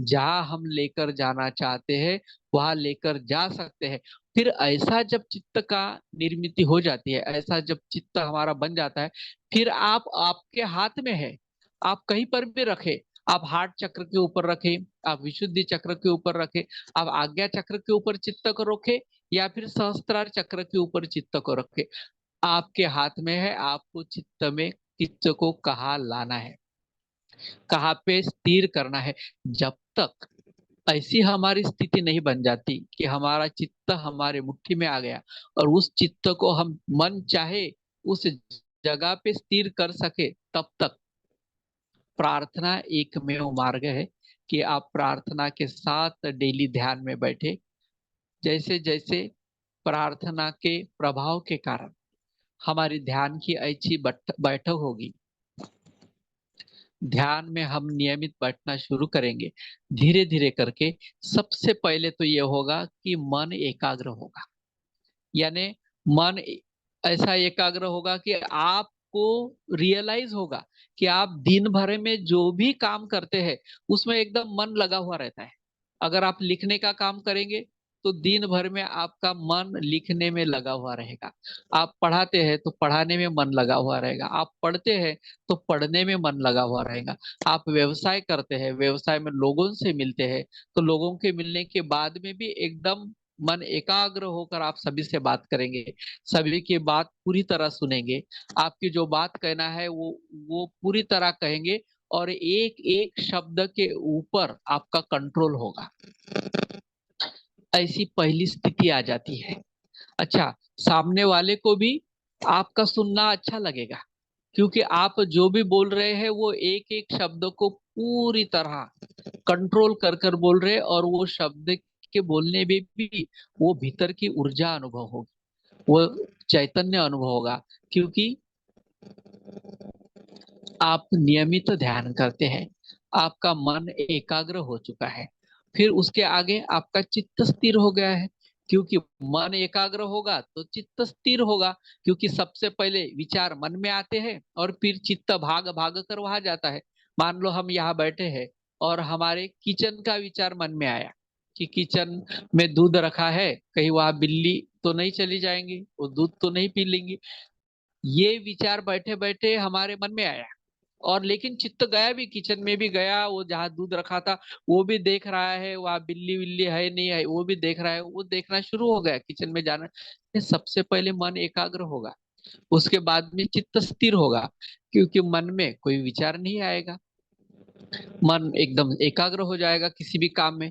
जहां हम लेकर जाना चाहते हैं वहां लेकर जा सकते हैं। फिर ऐसा जब चित्त का निर्मिति हो जाती है, ऐसा जब चित्त हमारा बन जाता है, फिर आप आपके हाथ में है, आप कहीं पर भी रखें। आप हार्ट चक्र के ऊपर रखें, आप विशुद्धि चक्र के ऊपर रखें, आप आज्ञा चक्र के ऊपर चित्त को रखें, या फिर सहस्त्रार चक्र के ऊपर चित्त को रखें, आपके हाथ में है। आपको चित्त में चित्त को कहाँ लाना है, कहाँ पे स्थिर करना है। जब तक ऐसी हमारी स्थिति नहीं बन जाती कि हमारा चित्त हमारे मुट्ठी में आ गया और उस चित्त को हम मन चाहे उस जगह पे स्थिर कर सके, तब तक प्रार्थना एकमेव मार्ग है कि आप प्रार्थना के साथ डेली ध्यान में बैठे। जैसे जैसे प्रार्थना के प्रभाव के कारण हमारी ध्यान की अच्छी बैठक होगी। ध्यान में हम नियमित बैठना शुरू करेंगे धीरे धीरे करके। सबसे पहले तो ये होगा कि मन एकाग्र होगा, यानी मन ऐसा एकाग्र होगा कि आपको रियलाइज होगा कि आप दिन भर में जो भी काम करते हैं उसमें एकदम मन लगा हुआ रहता है। अगर आप लिखने का काम करेंगे तो दिन भर में आपका मन लिखने में लगा हुआ रहेगा। आप पढ़ाते हैं तो पढ़ाने में मन लगा हुआ रहेगा। आप पढ़ते हैं तो पढ़ने में मन लगा हुआ रहेगा। आप व्यवसाय करते हैं, व्यवसाय में लोगों से मिलते हैं तो लोगों के मिलने के बाद में भी एकदम मन एकाग्र होकर आप सभी से बात करेंगे, सभी की बात पूरी तरह सुनेंगे। आपकी जो बात कहना है वो पूरी तरह कहेंगे और एक एक शब्द के ऊपर आपका कंट्रोल होगा। ऐसी पहली स्थिति आ जाती है। अच्छा, सामने वाले को भी आपका सुनना अच्छा लगेगा, क्योंकि आप जो भी बोल रहे हैं वो एक एक शब्द को पूरी तरह कंट्रोल कर कर बोल रहे हैं, और वो शब्द के बोलने में भी वो भीतर की ऊर्जा अनुभव होगी, वो चैतन्य अनुभव होगा, क्योंकि आप नियमित ध्यान करते हैं, आपका मन एकाग्र हो चुका है। फिर उसके आगे आपका चित्त स्थिर हो गया है, क्योंकि मन एकाग्र होगा तो चित्त स्थिर होगा, क्योंकि सबसे पहले विचार मन में आते हैं और फिर चित्त भाग भाग कर वहां जाता है। मान लो हम यहाँ बैठे हैं और हमारे किचन का विचार मन में आया कि किचन में दूध रखा है, कहीं वहां बिल्ली तो नहीं चली जाएंगी, वो दूध तो नहीं पी लेंगी। ये विचार बैठे बैठे हमारे मन में आया, और लेकिन चित्त गया भी, किचन में भी गया, वो जहाँ दूध रखा था वो भी देख रहा है, वहाँ बिल्ली विल्ली है नहीं है वो भी देख रहा है, वो देखना शुरू हो गया किचन में जाना। ये सबसे पहले मन एकाग्र होगा, उसके बाद में चित्त स्थिर होगा, क्योंकि मन में कोई विचार नहीं आएगा। मन एकदम एकाग्र हो जाएगा किसी भी काम में,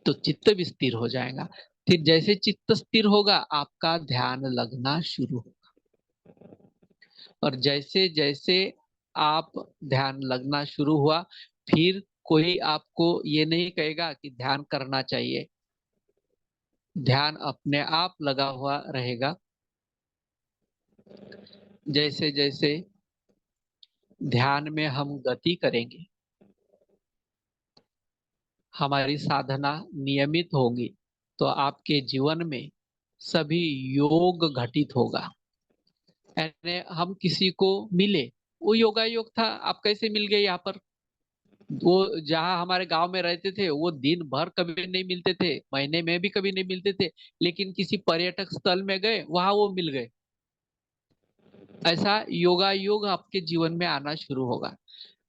तो चित्त भी स्थिर हो जाएगा। फिर जैसे चित्त स्थिर होगा आपका ध्यान लगना शुरू होगा, और जैसे जैसे आप ध्यान लगना शुरू हुआ, फिर कोई आपको ये नहीं कहेगा कि ध्यान करना चाहिए, ध्यान अपने आप लगा हुआ रहेगा। जैसे जैसे ध्यान में हम गति करेंगे, हमारी साधना नियमित होगी, तो आपके जीवन में सभी योग घटित होगा। यानी हम किसी को मिले, वो योगा योग था, आप कैसे मिल गए यहाँ पर। वो जहाँ हमारे गांव में रहते थे वो दिन भर कभी नहीं मिलते थे, महीने में भी कभी नहीं मिलते थे, लेकिन किसी पर्यटक स्थल में गए वहां वो मिल गए। ऐसा योगा योग आपके जीवन में आना शुरू होगा।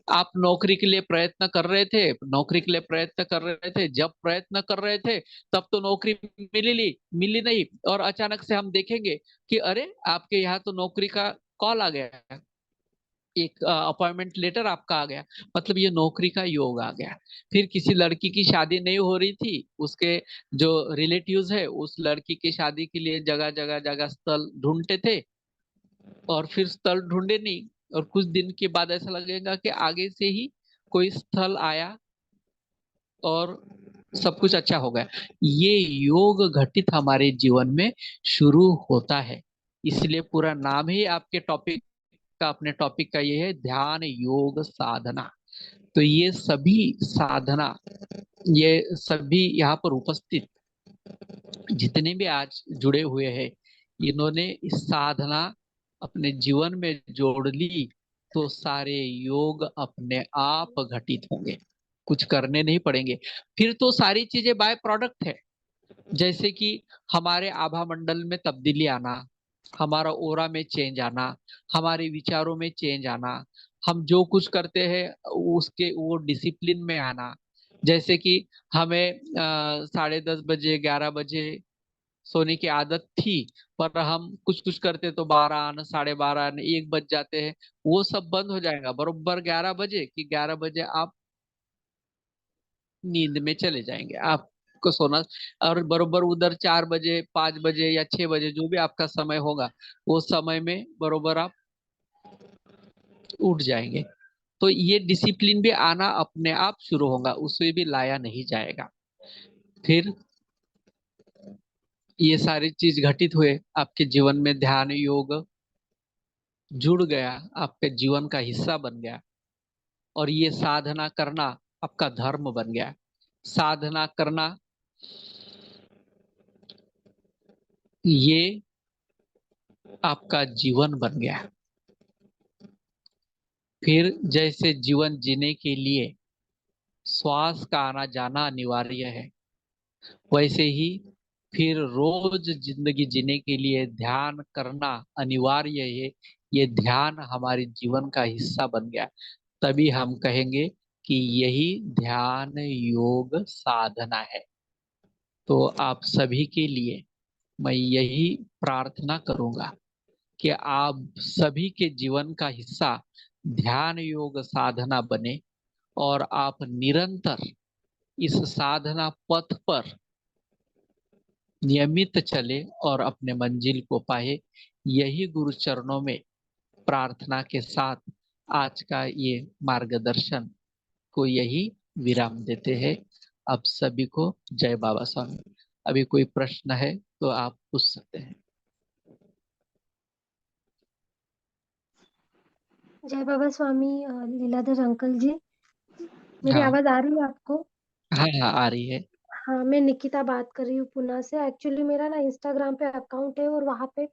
आप नौकरी के लिए प्रयत्न कर रहे थे, नौकरी के लिए प्रयत्न कर रहे थे, जब प्रयत्न कर रहे थे तब तो नौकरी मिली नहीं, और अचानक से हम देखेंगे कि अरे आपके यहाँ तो नौकरी का कॉल आ गया है, एक अपॉइंटमेंट लेटर आपका आ गया, मतलब ये नौकरी का योग आ गया। फिर किसी लड़की की शादी नहीं हो रही थी, उसके जो रिलेटिव्स है उस लड़की की शादी के लिए जगह जगह जगह स्थल ढूंढते थे, और फिर स्थल ढूंढे नहीं, और कुछ दिन के बाद ऐसा लगेगा कि आगे से ही कोई स्थल आया और सब कुछ अच्छा हो गया। ये योग घटित हमारे जीवन में शुरू होता है, इसलिए पूरा नाम ही आपके टॉपिक का, अपने टॉपिक का ये है, ध्यान योग साधना। तो ये सभी साधना, ये सभी यहाँ पर उपस्थित जितने भी आज जुड़े हुए हैं, इन्होंने इस साधना अपने जीवन में जोड़ ली, तो सारे योग अपने आप घटित होंगे, कुछ करने नहीं पड़ेंगे। फिर तो सारी चीजें बाय प्रोडक्ट है, जैसे कि हमारे आभा मंडल में तब्दीली आना, हमारा ओरा में चेंज आना, हमारे विचारों में चेंज आना, हम जो कुछ करते हैं उसके वो डिसिप्लिन में आना। जैसे कि हमें 10:30 बजे 11 बजे सोने की आदत थी, पर हम कुछ कुछ करते तो 12 12:30 1 बज जाते हैं, वो सब बंद हो जाएगा। बरोबर 11 बजे कि 11 बजे आप नींद में चले जाएंगे, आपको सोना, और बरोबर उधर 4 बजे 5 बजे या 6 बजे जो भी आपका समय होगा, वो समय में बरोबर आप उठ जाएंगे। तो ये डिसिप्लिन भी आना अपने आप शुरू होगा, उसे भी लाया नहीं जाएगा। फिर ये सारी चीज घटित हुए आपके जीवन में, ध्यान योग जुड़ गया, आपके जीवन का हिस्सा बन गया और ये साधना करना आपका धर्म बन गया। साधना करना ये आपका जीवन बन गया। फिर जैसे जीवन जीने के लिए श्वास का आना जाना अनिवार्य है, वैसे ही फिर रोज जिंदगी जीने के लिए ध्यान करना अनिवार्य है। ये ध्यान हमारे जीवन का हिस्सा बन गया, तभी हम कहेंगे कि यही ध्यान योग साधना है। तो आप सभी के लिए मैं यही प्रार्थना करूंगा कि आप सभी के जीवन का हिस्सा ध्यान योग साधना बने और आप निरंतर इस साधना पथ पर नियमित चले और अपने मंजिल को पाए। यही गुरु चरणों में प्रार्थना के साथ आज का ये मार्गदर्शन को यही विराम देते हैं। आप सभी को जय बाबा स्वामी। अभी कोई प्रश्न है तो आप पूछ सकते हैं। जय बाबा स्वामी। लीलाधर अंकल जी, मेरी हाँ आवाज आ रही है आपको? हाँ हाँ, आ रही है। हाँ, मैं निकिता बात कर रही हूँ पुणे से। एक्चुअली मेरा ना इंस्टाग्राम पे अकाउंट है और वहाँ पे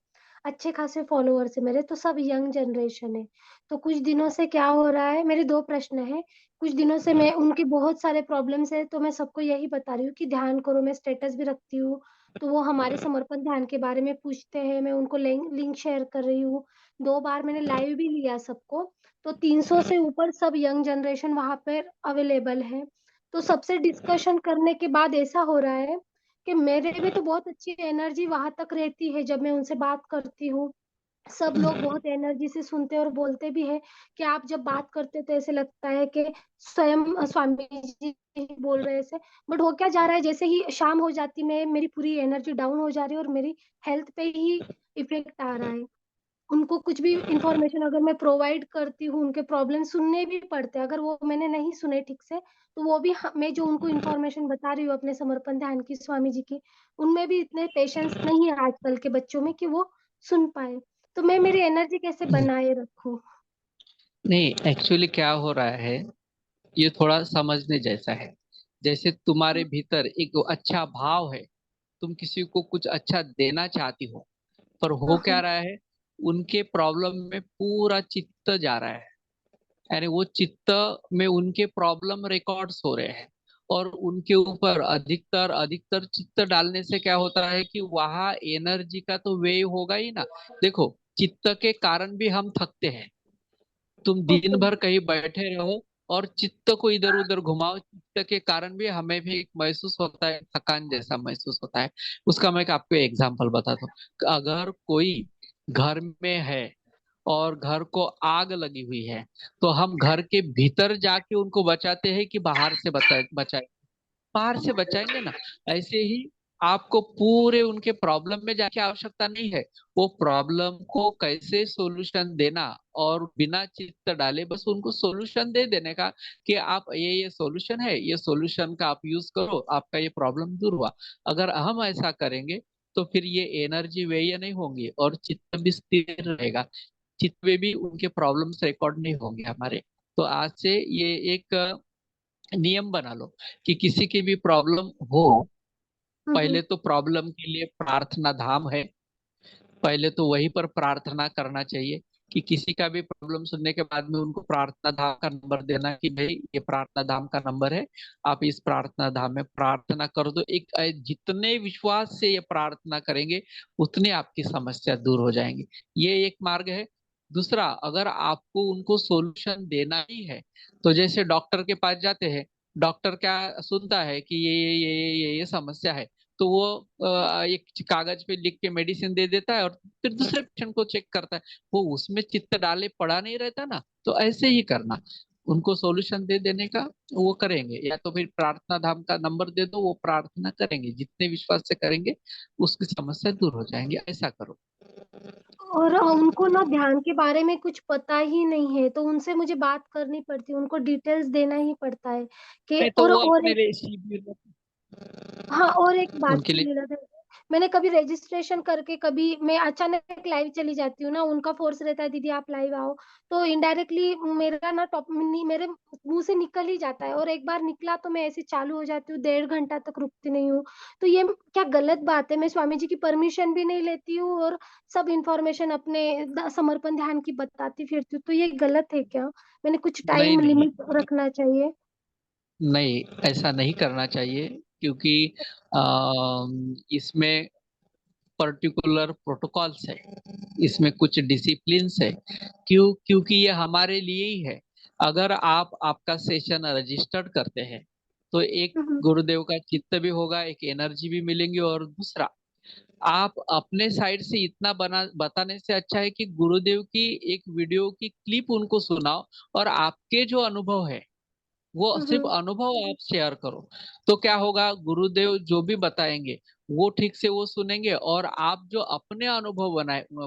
अच्छे खासे फॉलोअर्स है मेरे, तो सब यंग जनरेशन है। तो कुछ दिनों से क्या हो रहा है, मेरे दो प्रश्न है। कुछ दिनों से मैं उनके बहुत सारे प्रॉब्लम्स है, तो मैं सबको यही बता रही हूँ कि ध्यान करो। मैं स्टेटस भी रखती हूँ, तो वो हमारे समर्पण ध्यान के बारे में पूछते हैं। मैं उनको लिंक शेयर कर रही हूँ। 2 बार मैंने लाइव भी लिया सबको। तो 300 से ऊपर सब यंग जनरेशन वहाँ पर अवेलेबल है। तो सबसे डिस्कशन करने के बाद ऐसा हो रहा है कि मेरे भी तो बहुत अच्छी एनर्जी वहां तक रहती है जब मैं उनसे बात करती हूँ। सब लोग बहुत एनर्जी से सुनते और बोलते भी है कि आप जब बात करते तो ऐसे लगता है कि स्वयं स्वामी जी ही बोल रहे ऐसे। बट हो क्या जा रहा है, जैसे ही शाम हो जाती मैं मेरी पूरी एनर्जी डाउन हो जा रही है और मेरी हेल्थ पे ही इफेक्ट आ रहा है। उनको कुछ भी इंफॉर्मेशन अगर मैं प्रोवाइड करती हूँ, उनके प्रॉब्लम सुनने भी पड़ते हैं। अगर वो मैंने नहीं सुने ठीक से, तो वो भी मैं जो उनको इंफॉर्मेशन बता रही हूँ अपने समर्पण ध्यान की स्वामी जी की, उनमें भी इतने पेशेंस नहीं है आजकल के बच्चों में कि वो सुन पाए। तो मैं मेरी एनर्जी कैसे बनाए रखूं? नहीं, एक्चुअली क्या हो रहा है, ये थोड़ा समझने जैसा है। जैसे तुम्हारे भीतर एक अच्छा भाव है, तुम किसी को कुछ अच्छा देना चाहती हो, पर हो हाँ क्या हाँ। रहा है, उनके प्रॉब्लम में पूरा चित्त जा रहा है। यानी वो चित्त में उनके प्रॉब्लम रिकॉर्ड्स हो रहे हैं और उनके ऊपर अधिकतर अधिकतर चित्त डालने से क्या होता है कि वहां एनर्जी का तो व्यय होगा ही ना। देखो, चित्त के कारण भी हम थकते हैं। तुम दिन ओके। भर कहीं बैठे रहो और चित्त को इधर उधर घुमाओ, चित्त के कारण भी हमें भी एक महसूस होता है, थकान जैसा महसूस होता है। उसका मैं आपको एग्जांपल बताता हूँ। अगर कोई घर में है और घर को आग लगी हुई है, तो हम घर के भीतर जाके उनको बचाते हैं कि बाहर से बचाए? बाहर से बचाएंगे ना। ऐसे ही आपको पूरे उनके प्रॉब्लम में जाके आवश्यकता नहीं है। वो प्रॉब्लम को कैसे सॉल्यूशन देना, और बिना चित्त डाले बस उनको सॉल्यूशन दे देने का कि आप ये सॉल्यूशन है, ये सॉल्यूशन का आप यूज करो, आपका ये प्रॉब्लम दूर हुआ। अगर हम ऐसा करेंगे तो फिर ये एनर्जी व्यय नहीं होंगी और चित्त भी स्थिर रहेगा। चित्त में भी उनके प्रॉब्लम्स रिकॉर्ड नहीं होंगे हमारे। तो आज से ये एक नियम बना लो कि किसी की भी प्रॉब्लम हो, हम्म। पहले तो प्रॉब्लम के लिए प्रार्थना धाम है, पहले तो वहीं पर प्रार्थना करना चाहिए। कि किसी का भी प्रॉब्लम सुनने के बाद में उनको प्रार्थना धाम का नंबर देना कि भाई ये प्रार्थना धाम का नंबर है, आप इस प्रार्थना धाम में प्रार्थना कर दो। एक जितने विश्वास से ये प्रार्थना करेंगे उतने आपकी समस्या दूर हो जाएंगी। ये एक मार्ग है। दूसरा, अगर आपको उनको सोल्यूशन देना ही है, तो जैसे डॉक्टर के पास जाते हैं, डॉक्टर क्या सुनता है कि ये समस्या है, तो वो एक कागज पे लिख के मेडिसिन दे देता है और फिर दूसरे पेशेंट को चेक करता है। वो उसमें चित्त डाले पड़ा नहीं रहता ना। तो ऐसे ही करना, उनको सॉल्यूशन दे देने का वो करेंगे, या तो फिर प्रार्थना धाम का नंबर दे दो, वो प्रार्थना करेंगे, जितने विश्वास से करेंगे उसकी समस्या दूर हो जाएंगे। ऐसा करो। और उनको ना ध्यान के बारे में कुछ पता ही नहीं है, तो उनसे मुझे बात करनी पड़ती है, उनको डिटेल्स देना ही पड़ता है कि नहीं तो वो और अपने एक। लिए शिविर हाँ, और एक बात उनके थी लिए। लीलाधर, मैंने कभी रजिस्ट्रेशन करके, कभी मैं अचानक लाइव चली जाती हूँ ना, उनका फोर्स रहता है दीदी आप लाइव आओ, तो इनडायरेक्टली मेरा ना टॉप मेरे मुंह से निकल ही जाता है, और एक बार निकला तो मैं ऐसे चालू हो जाती हूँ, 1.5 घंटा तक रुकती नहीं हूँ। तो ये क्या गलत बात है? मैं स्वामी जी की परमिशन भी नहीं लेती हूँ और सब इंफॉर्मेशन अपने समर्पण ध्यान की बताती फिरती हूँ, तो ये गलत है क्या? मैंने कुछ नहीं टाइम नहीं लिमिट रखना चाहिए? नहीं, ऐसा नहीं करना चाहिए, क्योंकि इसमें पर्टिकुलर प्रोटोकॉल्स है, इसमें कुछ डिसिप्लिन्स है। क्योंकि ये हमारे लिए ही है। अगर आप आपका सेशन रजिस्टर्ड करते हैं तो एक हम्म। गुरुदेव का चित्त भी होगा, एक एनर्जी भी मिलेंगी, और दूसरा आप अपने साइड से इतना बना बताने से अच्छा है कि गुरुदेव की एक वीडियो की क्लिप उनको सुनाओ, और आपके जो अनुभव है वो सिर्फ हम्म। अनुभव आप शेयर करो। तो क्या होगा, गुरुदेव जो भी बताएंगे वो ठीक से वो सुनेंगे, और आप जो अपने अनुभव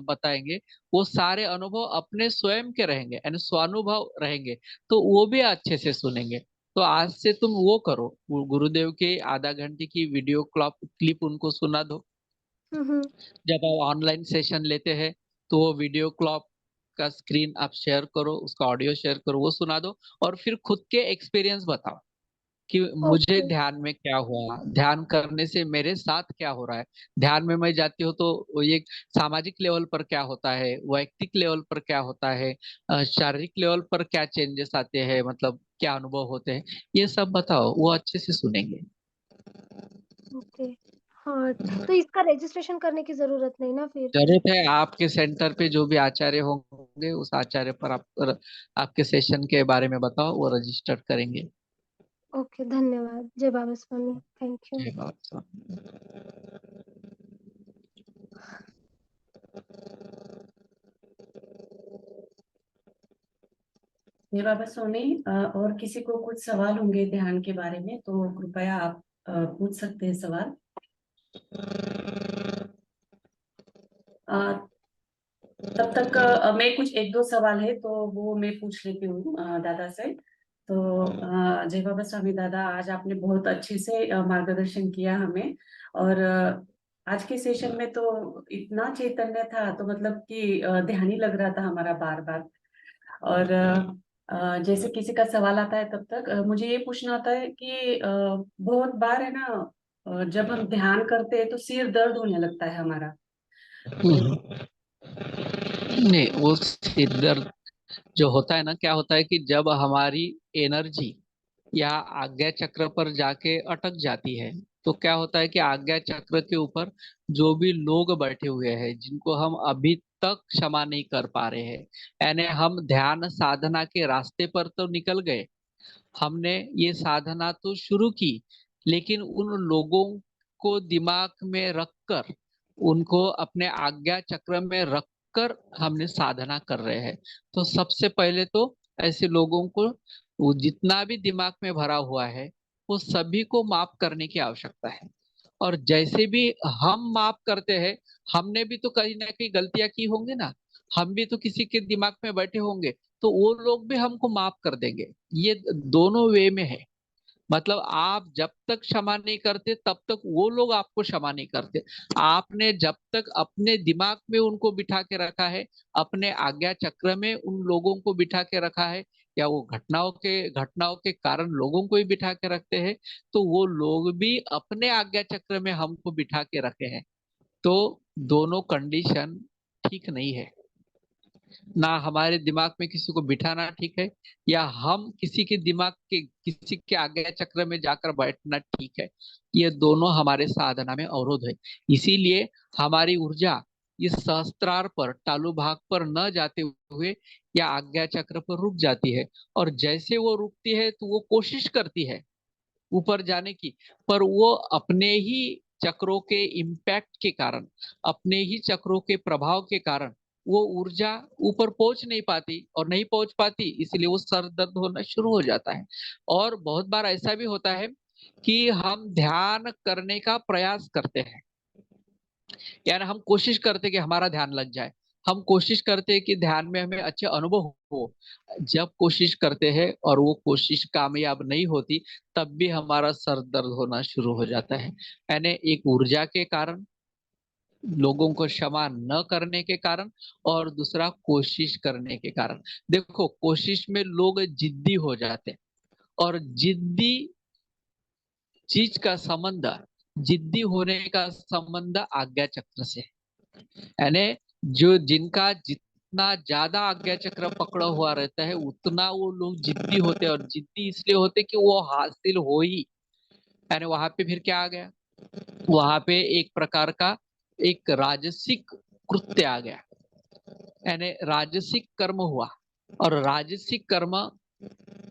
बताएंगे वो सारे अनुभव अपने स्वयं के रहेंगे, यानी स्वानुभव रहेंगे, तो वो भी अच्छे से सुनेंगे। तो आज से तुम वो करो, गुरुदेव के आधा घंटे की वीडियो क्लिप उनको सुना दो। हम्म। जब आप ऑनलाइन सेशन लेते हैं तो वो वीडियो क्लॉप का स्क्रीन आप शेयर करो, उसका ऑडियो शेयर करो, वो सुना दो, और फिर खुद के एक्सपीरियंस बताओ कि मुझे ओके। ध्यान में क्या हुआ, ध्यान करने से मेरे साथ क्या हो रहा है। ध्यान में मैं जाती हूँ तो वो ये सामाजिक लेवल पर क्या होता है, वैयक्तिक लेवल पर क्या होता है, शारीरिक लेवल पर क्या चेंजेस आते हैं, मतलब क्या अनुभव होते हैं, ये सब बताओ, वो अच्छे से सुनेंगे। ओके। हाँ, तो इसका रजिस्ट्रेशन करने की जरूरत नहीं ना फिर? जरूरत है, आपके सेंटर पे जो भी आचार्य होंगे उस आचार्य पर आप आपके सेशन के बारे में बताओ, वो रजिस्टर करेंगे। ओके, धन्यवाद। जय बाबा स्वामी। Thank you. ये बात। ये बाबा स्वामी, और किसी को कुछ सवाल होंगे ध्यान के बारे में तो कृपया आप पूछ सकते हैं सवाल। अ, तब तक मैं कुछ एक दो सवाल है तो वो मैं पूछ लेती हूँ दादा से। तो जय बाबा स्वामी दादा, आज आपने बहुत अच्छे से मार्गदर्शन किया हमें। और आज के सेशन में तो इतना चैतन्य था, तो मतलब कि ध्यान ही लग रहा था हमारा बार बार। और जैसे किसी का सवाल आता है तब तक मुझे ये पूछना होता है कि बहुत बार है ना, जब हम ध्यान करते हैं तो सिर दर्द होने लगता है हमारा। तो नहीं, वो सिर दर्द जो होता है ना, क्या होता है कि जब हमारी एनर्जी या आज्ञा चक्र पर जाके अटक जाती है, तो क्या होता है कि आज्ञा चक्र के ऊपर जो भी लोग बैठे हुए हैं जिनको हम अभी तक क्षमा नहीं कर पा रहे हैं, यानी हम ध्यान साधना के रास्ते पर तो निकल गए, हमने ये साधना तो शुरू की, लेकिन उन लोगों को दिमाग में रखकर, उनको अपने आज्ञा चक्र में रखकर हमने साधना कर रहे हैं। तो सबसे पहले तो ऐसे लोगों को वो जितना भी दिमाग में भरा हुआ है वो सभी को माफ करने की आवश्यकता है। और जैसे भी हम माफ करते हैं, हमने भी तो कहीं ना कहीं गलतियां की होंगी ना, हम भी तो किसी के दिमाग में बैठे होंगे, तो वो लोग भी हमको माफ कर देंगे। ये दोनों वे में है। मतलब आप जब तक क्षमा नहीं करते तब तक वो लोग आपको क्षमा नहीं करते। आपने जब तक अपने दिमाग में उनको बिठा के रखा है, अपने आज्ञा चक्र में उन लोगों को बिठा के रखा है, या वो घटनाओं के कारण लोगों को ही बिठा के रखते हैं, तो वो लोग भी अपने आज्ञा चक्र में हमको बिठा के रखे हैं। तो दोनों कंडीशन ठीक नहीं है। ना हमारे दिमाग में किसी को बिठाना ठीक है, या हम किसी के आज्ञा चक्र में जाकर बैठना ठीक है। ये दोनों हमारे साधना में अवरोध है। इसीलिए हमारी ऊर्जा इस सहस्त्रार पर, तालु भाग पर न जाते हुए या आज्ञा चक्र पर रुक जाती है। और जैसे वो रुकती है तो वो कोशिश करती है ऊपर जाने की, पर वो अपने ही चक्रों के इम्पैक्ट के कारण, अपने ही चक्रों के प्रभाव के कारण वो ऊर्जा ऊपर पहुंच नहीं पाती, और नहीं पहुंच पाती इसलिए वो सर दर्द होना शुरू हो जाता है। और बहुत बार ऐसा भी होता है कि हम ध्यान करने का प्रयास करते हैं, यानी हम कोशिश करते हैं कि हमारा ध्यान लग जाए, हम कोशिश करते हैं कि ध्यान में हमें अच्छे अनुभव हो। जब कोशिश करते हैं और वो कोशिश कामयाब नहीं होती, तब भी हमारा सर दर्द होना शुरू हो जाता है, यानी एक ऊर्जा के कारण, लोगों को क्षमा न करने के कारण, और दूसरा कोशिश करने के कारण। देखो, कोशिश में लोग जिद्दी हो जाते हैं, और जिद्दी चीज का संबंध, जिद्दी होने का संबंध आज्ञा चक्र से है। यानी जो जिनका जितना ज्यादा आज्ञा चक्र पकड़ा हुआ रहता है, उतना वो लोग जिद्दी होते हैं, और जिद्दी इसलिए होते कि वो हासिल हो ही। यानी वहां पे फिर क्या आ गया, वहां पे एक प्रकार का एक राजसिक कृत्य आ गया, यानी राजसिक कर्म हुआ। और राजसिक कर्म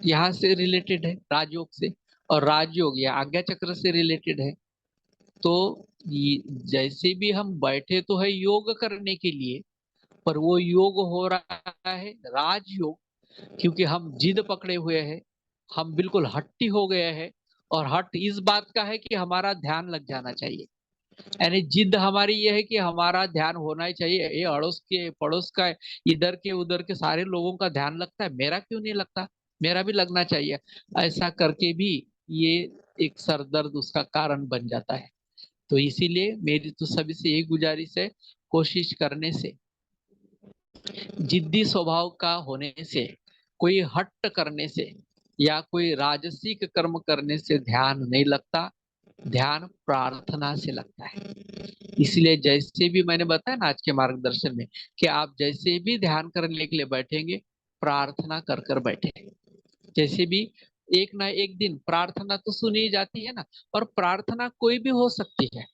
यहाँ से रिलेटेड है राजयोग से, और राजयोग या आज्ञा चक्र से रिलेटेड है। तो जैसे भी हम बैठे तो है योग करने के लिए, पर वो योग हो रहा है राजयोग, क्योंकि हम जिद पकड़े हुए हैं, हम बिल्कुल हट्टी हो गए हैं। और हट इस बात का है कि हमारा ध्यान लग जाना चाहिए, यानी जिद हमारी ये है कि हमारा ध्यान होना ही चाहिए। ये अड़ोस के पड़ोस का, इधर के उधर के सारे लोगों का ध्यान लगता है, मेरा क्यों नहीं लगता, मेरा भी लगना चाहिए। ऐसा करके भी ये एक सरदर्द उसका कारण बन जाता है। तो इसीलिए मेरी तो सभी से यही गुजारिश है, कोशिश करने से, जिद्दी स्वभाव का होने से, कोई हट्ट करने से या कोई राजसिक कर्म करने से ध्यान नहीं लगता, ध्यान प्रार्थना से लगता है। इसलिए जैसे भी मैंने बताया ना आज के मार्गदर्शन में, कि आप जैसे भी ध्यान करने के लिए बैठेंगे, प्रार्थना कर कर बैठे। जैसे भी एक ना एक दिन प्रार्थना तो सुनी जाती है ना, और प्रार्थना कोई भी हो सकती है।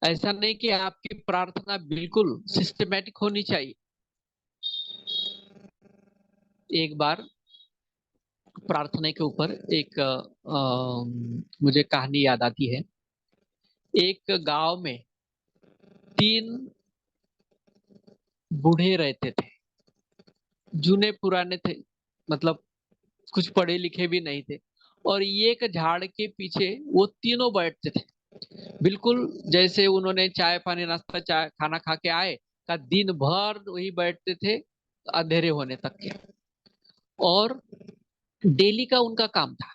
ऐसा नहीं कि आपकी प्रार्थना बिल्कुल सिस्टमेटिक होनी चाहिए। एक बार प्रार्थना के ऊपर एक मुझे कहानी याद आती है। एक गांव में 3 बूढ़े रहते थे, जूने पुराने थे, मतलब कुछ पढ़े लिखे भी नहीं थे। और एक झाड़ के पीछे वो तीनों बैठते थे, बिल्कुल जैसे उन्होंने चाय पानी नाश्ता चाय खाना खा के आए का दिन भर वही बैठते थे, अंधेरे होने तक के। और डेली का उनका काम था,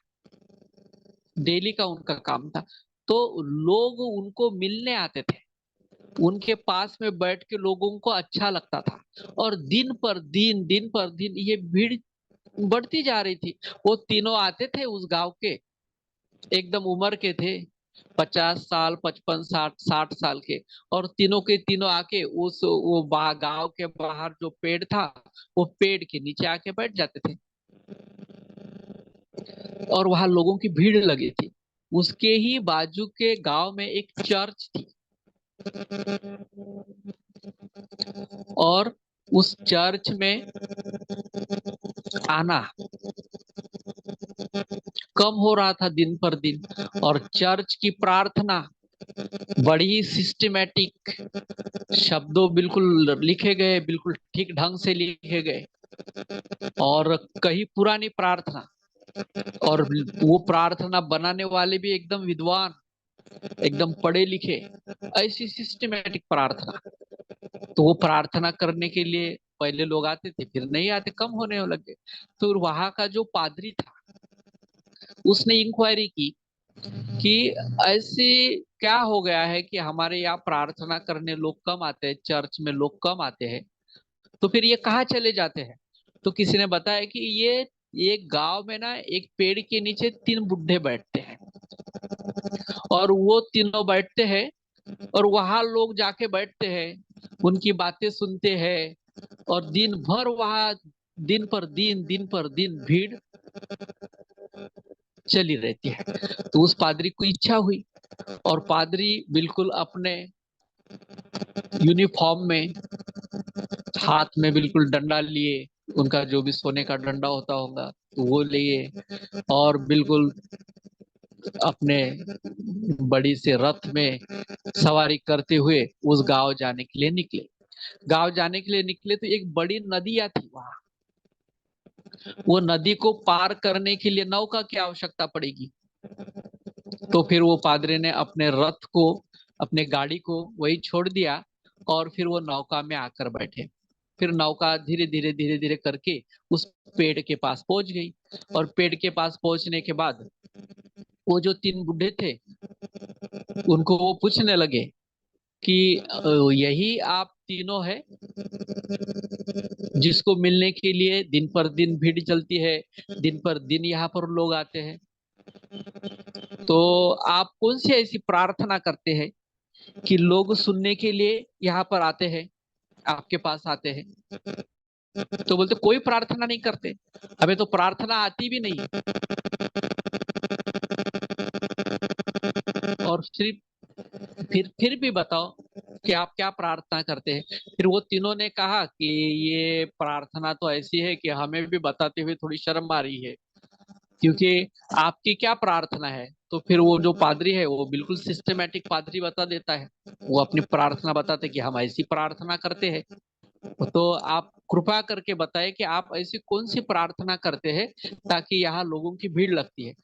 डेली का उनका काम था। तो लोग उनको मिलने आते थे, उनके पास में बैठ के लोगों को अच्छा लगता था। और दिन पर दिन ये भीड़ बढ़ती जा रही थी। वो तीनों आते थे उस गांव के, एकदम उम्र के थे, 50 साल 55 60 60 साल के। और तीनों के तीनों आके उस वो गांव के बाहर जो पेड़ था, वो पेड़ के नीचे आके बैठ जाते थे, और वहां लोगों की भीड़ लगी थी। उसके ही बाजू के गांव में एक चर्च थी, और उस चर्च में आना कम हो रहा था दिन पर दिन। और चर्च की प्रार्थना बड़ी सिस्टमेटिक, शब्दों बिल्कुल लिखे गए, बिल्कुल ठीक ढंग से लिखे गए, और कहीं पुरानी प्रार्थना, और वो प्रार्थना बनाने वाले भी एकदम विद्वान, एकदम पढ़े लिखे, ऐसी सिस्टमेटिक प्रार्थना। तो वो प्रार्थना करने के लिए पहले लोग आते थे, फिर नहीं आते, कम होने लगे। तो वहां का जो पादरी था, उसने इंक्वायरी की कि ऐसे क्या हो गया है कि हमारे यहाँ प्रार्थना करने लोग कम आते हैं, चर्च में लोग कम आते हैं, तो फिर ये कहाँ चले जाते हैं। तो किसी ने बताया कि ये गांव में ना एक पेड़ के नीचे 3 बुढ़े बैठते हैं, और वो तीनों बैठते हैं, और वहां लोग जाके बैठते हैं, उनकी बातें सुनते हैं, और दिन भर वहां दिन पर दिन भीड़ चली रहती है। तो उस पादरी को इच्छा हुई, और पादरी बिल्कुल अपने यूनिफॉर्म में, हाथ में बिल्कुल डंडा लिए, उनका जो भी सोने का डंडा होता होगा तो वो लिए, और बिल्कुल अपने बड़ी से रथ में सवारी करते हुए उस गांव जाने के लिए निकले। गांव जाने के लिए निकले तो एक बड़ी नदियां थी वहां। वो नदी को पार करने के लिए नौका की आवश्यकता पड़ेगी। तो फिर वो पादरी ने अपने रथ को, अपने गाड़ी को वही छोड़ दिया, और फिर वो नौका में आकर बैठे। फिर नौका धीरे धीरे करके उस पेड़ के पास पहुंच गई। और पेड़ के पास पहुंचने के बाद वो जो 3 बूढ़े थे, उनको वो पूछने लगे कि यही आप तीनों है जिसको मिलने के लिए दिन पर दिन भीड़ चलती है, दिन पर दिन यहाँ पर लोग आते हैं। तो आप कौन सी ऐसी प्रार्थना करते हैं कि लोग सुनने के लिए यहाँ पर आते हैं, आपके पास आते हैं? तो बोलते कोई प्रार्थना नहीं करते, हमें तो प्रार्थना आती भी नहीं। और सिर्फ फिर भी बताओ कि आप क्या प्रार्थना करते हैं। फिर वो तीनों ने कहा कि ये प्रार्थना तो ऐसी है कि हमें भी बताते हुए थोड़ी शर्म आ रही है, क्योंकि आपकी क्या प्रार्थना है। तो फिर वो जो पादरी है वो बिल्कुल सिस्टमेटिक पादरी बता देता है, वो अपनी प्रार्थना बताते कि हम ऐसी प्रार्थना करते हैं। तो आप कृपा करके बताएं कि आप ऐसी कौन सी प्रार्थना करते हैं ताकि यहाँ लोगों की भीड़ लगती है।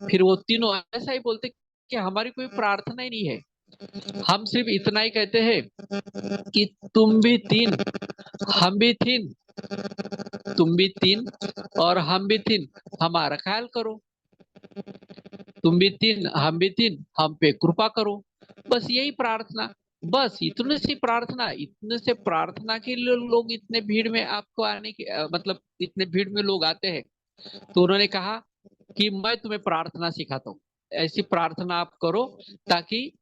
फिर वो तीनों ऐसा ही बोलते कि हमारी कोई प्रार्थना ही नहीं है, हम सिर्फ इतना ही कहते हैं कि तुम भी तीन, हम भी तीन, तुम भी तीन और हम भी तीन, हमारा ख्याल करो। तुम भी तीन, हम भी तीन, हम पे कृपा करो। बस यही प्रार्थना, बस इतने सी प्रार्थना। इतने से प्रार्थना के लिए लोग इतने भीड़ में आपको आने की मतलब इतने भीड़ में लोग आते हैं। तो उन्होंने कहा कि मैं तुम्हें प्रार्थना सिखाता हूँ, ऐसी प्रार्थना आप करो ताकि,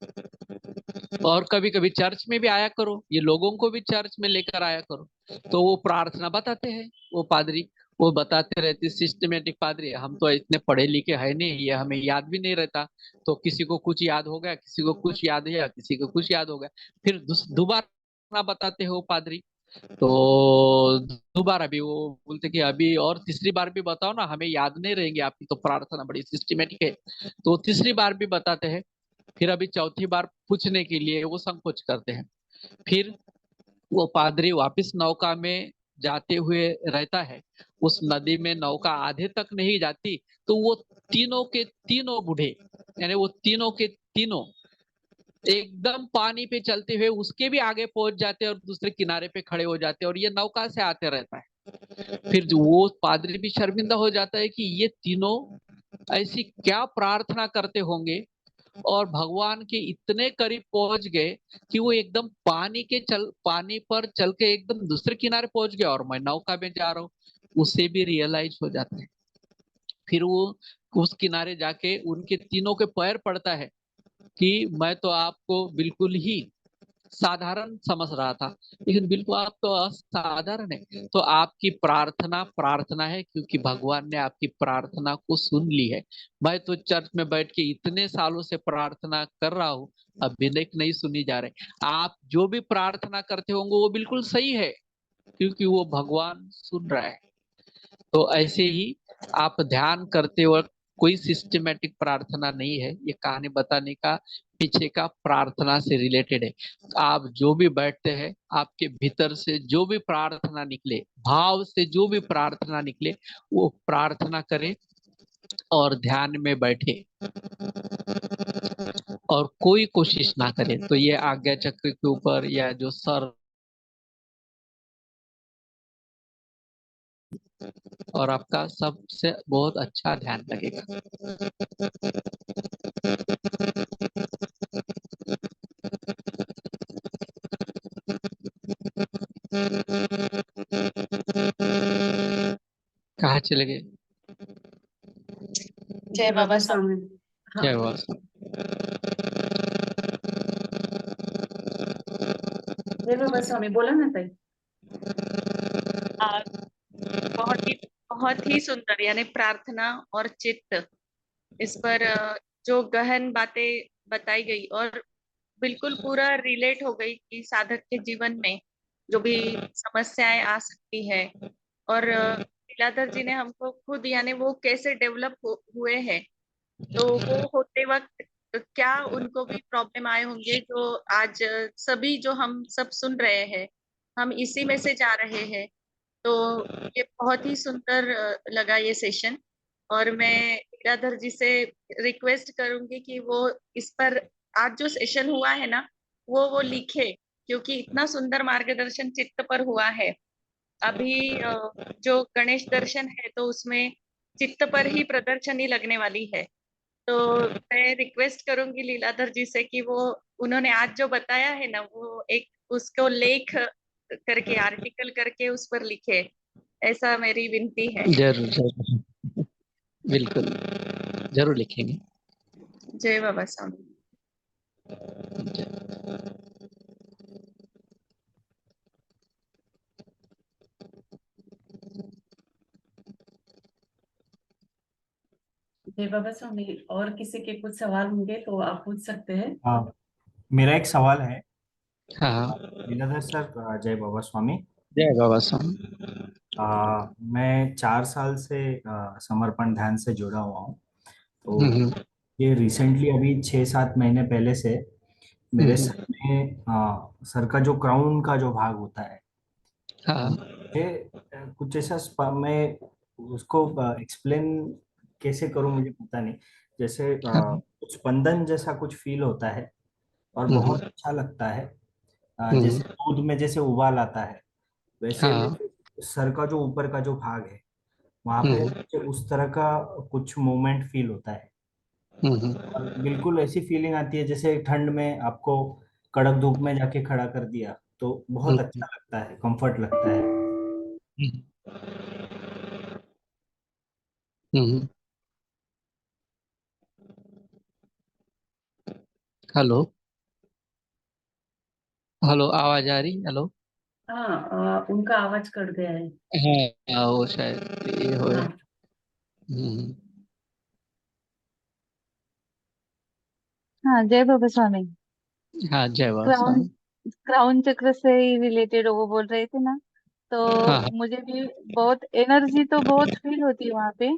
और कभी कभी चर्च में भी आया करो, ये लोगों को भी चर्च में लेकर आया करो। तो वो प्रार्थना बताते हैं, वो पादरी वो बताते रहते। सिस्टमेटिक पादरी, हम तो इतने पढ़े लिखे है नहीं, ये हमें याद भी नहीं रहता। तो किसी को कुछ याद हो गया, किसी को कुछ याद है, किसी को कुछ याद हो गया, फिर दोबारा बताते हैं वो पादरी। तो दोबारा भी वो बोलते कि अभी और तीसरी बार भी बताओ ना, हमें याद नहीं रहेंगे, आपकी तो प्रार्थना बड़ी सिस्टमेटिक है। तो तीसरी बार भी बताते हैं। फिर अभी चौथी बार पूछने के लिए वो संकोच करते हैं। फिर वो पादरी वापस नौका में जाते हुए रहता है। उस नदी में नौका आधे तक नहीं जाती तो वो तीनों के तीनों बूढ़े, यानी वो तीनों के तीनों एकदम पानी पे चलते हुए उसके भी आगे पहुंच जाते हैं और दूसरे किनारे पे खड़े हो जाते हैं, और ये नौका से आते रहता है। फिर जो वो पादरी भी शर्मिंदा हो जाता है कि ये तीनों ऐसी क्या प्रार्थना करते होंगे और भगवान के इतने करीब पहुंच गए कि वो एकदम पानी पर चल के एकदम दूसरे किनारे पहुंच गया और मैं नौका में जा रहा हूँ। उसे भी रियलाइज हो जाता है। फिर वो उस किनारे जाके उनके तीनों के पैर पड़ता है कि मैं तो आपको बिल्कुल ही साधारण समझ रहा था, लेकिन बिल्कुल आप तो असाधारण है। तो आपकी प्रार्थना प्रार्थना है, क्योंकि भगवान ने आपकी प्रार्थना को सुन ली है। मैं तो चर्च में बैठ के इतने सालों से प्रार्थना कर रहा हूँ, अभी तक नहीं सुनी जा रही। आप जो भी प्रार्थना करते होंगे वो बिल्कुल सही है, क्योंकि वो भगवान सुन रहा है। तो ऐसे ही आप ध्यान करते वक्त कोई सिस्टमेटिक प्रार्थना नहीं है, ये कहानी बताने का पीछे का प्रार्थना से रिलेटेड है। आप जो भी बैठते हैं, आपके भीतर से जो भी प्रार्थना निकले, भाव से जो भी प्रार्थना निकले, वो प्रार्थना करें और ध्यान में बैठे और कोई कोशिश ना करे। तो ये आज्ञा चक्र के ऊपर या जो सर, और आपका सबसे बहुत अच्छा ध्यान लगेगा। कहाँ चले गए? जय बाबा स्वामी। हाँ, क्या हुआ? जय बाबा स्वामी, बोला ना ताई। आ, बहुत ही सुंदर, यानी प्रार्थना और चित्त, इस पर जो गहन बातें बताई गई और बिल्कुल पूरा रिलेट हो गई कि साधक के जीवन में जो भी समस्याएं आ सकती है, और लीलाधर जी ने हमको खुद यानी वो कैसे डेवलप हुए हैं, तो वो होते वक्त क्या उनको भी प्रॉब्लम आए होंगे जो आज सभी जो हम सब सुन रहे हैं, हम इसी में से जा रहे हैं। तो ये बहुत ही सुंदर लगा ये सेशन, और मैं लीलाधर जी से रिक्वेस्ट करूंगी कि वो इस पर आज जो सेशन हुआ है ना, वो लिखे, क्योंकि इतना सुंदर मार्गदर्शन चित्त पर हुआ है। अभी जो गणेश दर्शन है तो उसमें चित्त पर ही प्रदर्शनी लगने वाली है। तो मैं रिक्वेस्ट करूंगी लीलाधर जी से कि वो उन्होंने आज जो बताया है ना, वो एक उसको लेख करके, आर्टिकल करके उस पर लिखे, ऐसा मेरी विनती है। जरूर जरूर, बिल्कुल जरूर लिखेंगे। जय बाबा स्वामी। जय बाबा स्वामी, और किसी के कुछ सवाल होंगे तो आप पूछ सकते हैं। हाँ, मेरा एक सवाल है। हाँ, लीलाधर सर, जय बाबा स्वामी। जय बाबा स्वामी। मैं 4 साल से समर्पण ध्यान से जुड़ा हुआ हूँ। तो हम्म ये रिसेंटली अभी 6-7 महीने पहले से मेरे हम्म, सर में सर का जो क्राउन का जो भाग होता है, हाँ मुझे कुछ ऐसा मैं उसको एक्सप्लेन कैसे करूँ मुझे पता नहीं। जैसे हाँ, कुछ स्पंदन जैसा कुछ फील होता है और हम्म बहुत अच्छा लगता है। हम्म, जैसे दूध में जैसे उबाल आता है, वैसे हाँ, मेरे सर का जो ऊपर का जो भाग है वहां पे हम्म मुझे उस तरह का कुछ मूवमेंट फील होता है। हम्म और बिल्कुल ऐसी फीलिंग आती है जैसे ठंड में आपको कड़क धूप में जाके खड़ा कर दिया, तो बहुत हम्म अच्छा लगता है, कंफर्ट लगता है। हम्म हम्म। हेलो हेलो, आवाज आ रही? हेलो। हाँ, उनका आवाज कट गया है। हाँ, वो शायद ये हो। हाँ। हम्म, हाँ, जय बाबा स्वामी। हाँ, जय बाबा क्राउन स्वामी। क्राउन चक्र से ही रिलेटेड वो बोल रहे थे ना, हाँ तो हाँ, मुझे भी बहुत एनर्जी तो बहुत फील होती है वहां पे।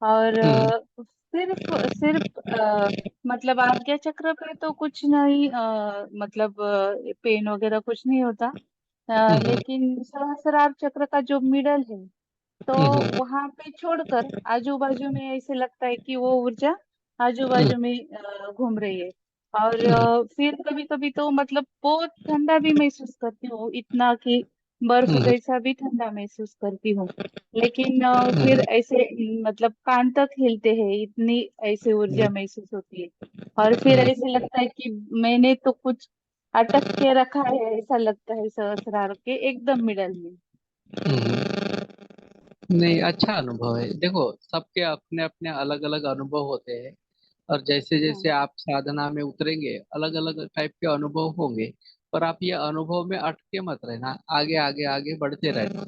और हम्म सिर्फ सिर्फ मतलब आज्ञा चक्र पे तो कुछ नहीं, मतलब पेन वगैरह कुछ नहीं होता। हम्म लेकिन सहस्रार चक्र का जो मिडल है, तो हम्म वहां पे छोड़कर आजू बाजू में ऐसे लगता है कि वो ऊर्जा आजू हम्म बाजू में घूम रही है। और हम्म फिर कभी कभी तो मतलब बहुत ठंडा भी महसूस करती हूँ, इतना कि बर्फ हम्म जैसा भी ठंडा महसूस करती हूँ। लेकिन फिर हम्म ऐसे मतलब कान तक हिलते हैं, इतनी ऐसे ऊर्जा महसूस होती है। और फिर हम्म ऐसे लगता है कि मैंने तो कुछ अटक के रखा है, ऐसा लगता है सहस्रार के एकदम मिडल में। नहीं, अच्छा अनुभव है। देखो, सबके अपने अपने अलग अलग अनुभव होते हैं। और जैसे जैसे हाँ आप साधना में उतरेंगे, अलग अलग टाइप के अनुभव होंगे। पर आप ये अनुभव में अटके मत रहना, आगे आगे आगे बढ़ते रहना।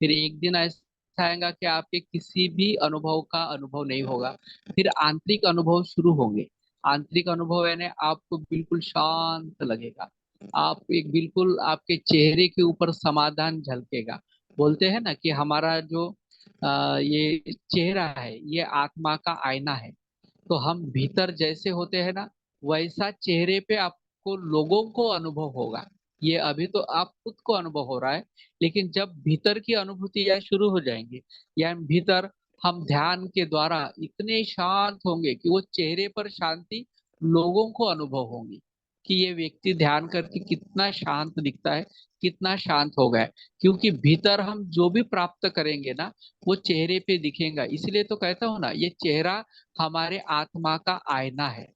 फिर एक दिन ऐसा आएगा कि आपके किसी भी अनुभव का अनुभव नहीं होगा। फिर आंतरिक अनुभव शुरू होंगे। आंतरिक अनुभव यानी आपको बिल्कुल शांत लगेगा। आप एक बिल्कुल आपके चेहरे के ऊपर समाधान झलकेगा। बोलते हैं ना कि हमारा जो ये चेहरा है, ये आत्मा का आईना है। तो हम भीतर जैसे होते हैं ना, वैसा चेहरे पे आपको लोगों को अनुभव होगा। ये अभी तो आप खुद को अनुभव हो रहा है, लेकिन जब भीतर की अनुभूति यह शुरू हो जाएंगी, या भीतर हम ध्यान के द्वारा इतने शांत होंगे कि वो चेहरे पर शांति लोगों को अनुभव होगी, कि ये व्यक्ति ध्यान करके कितना शांत दिखता है, कितना शांत हो गया है। क्योंकि भीतर हम जो भी प्राप्त करेंगे ना, वो चेहरे पे दिखेगा। इसलिए तो कहता हूँ ना, ये चेहरा हमारे आत्मा का आईना है।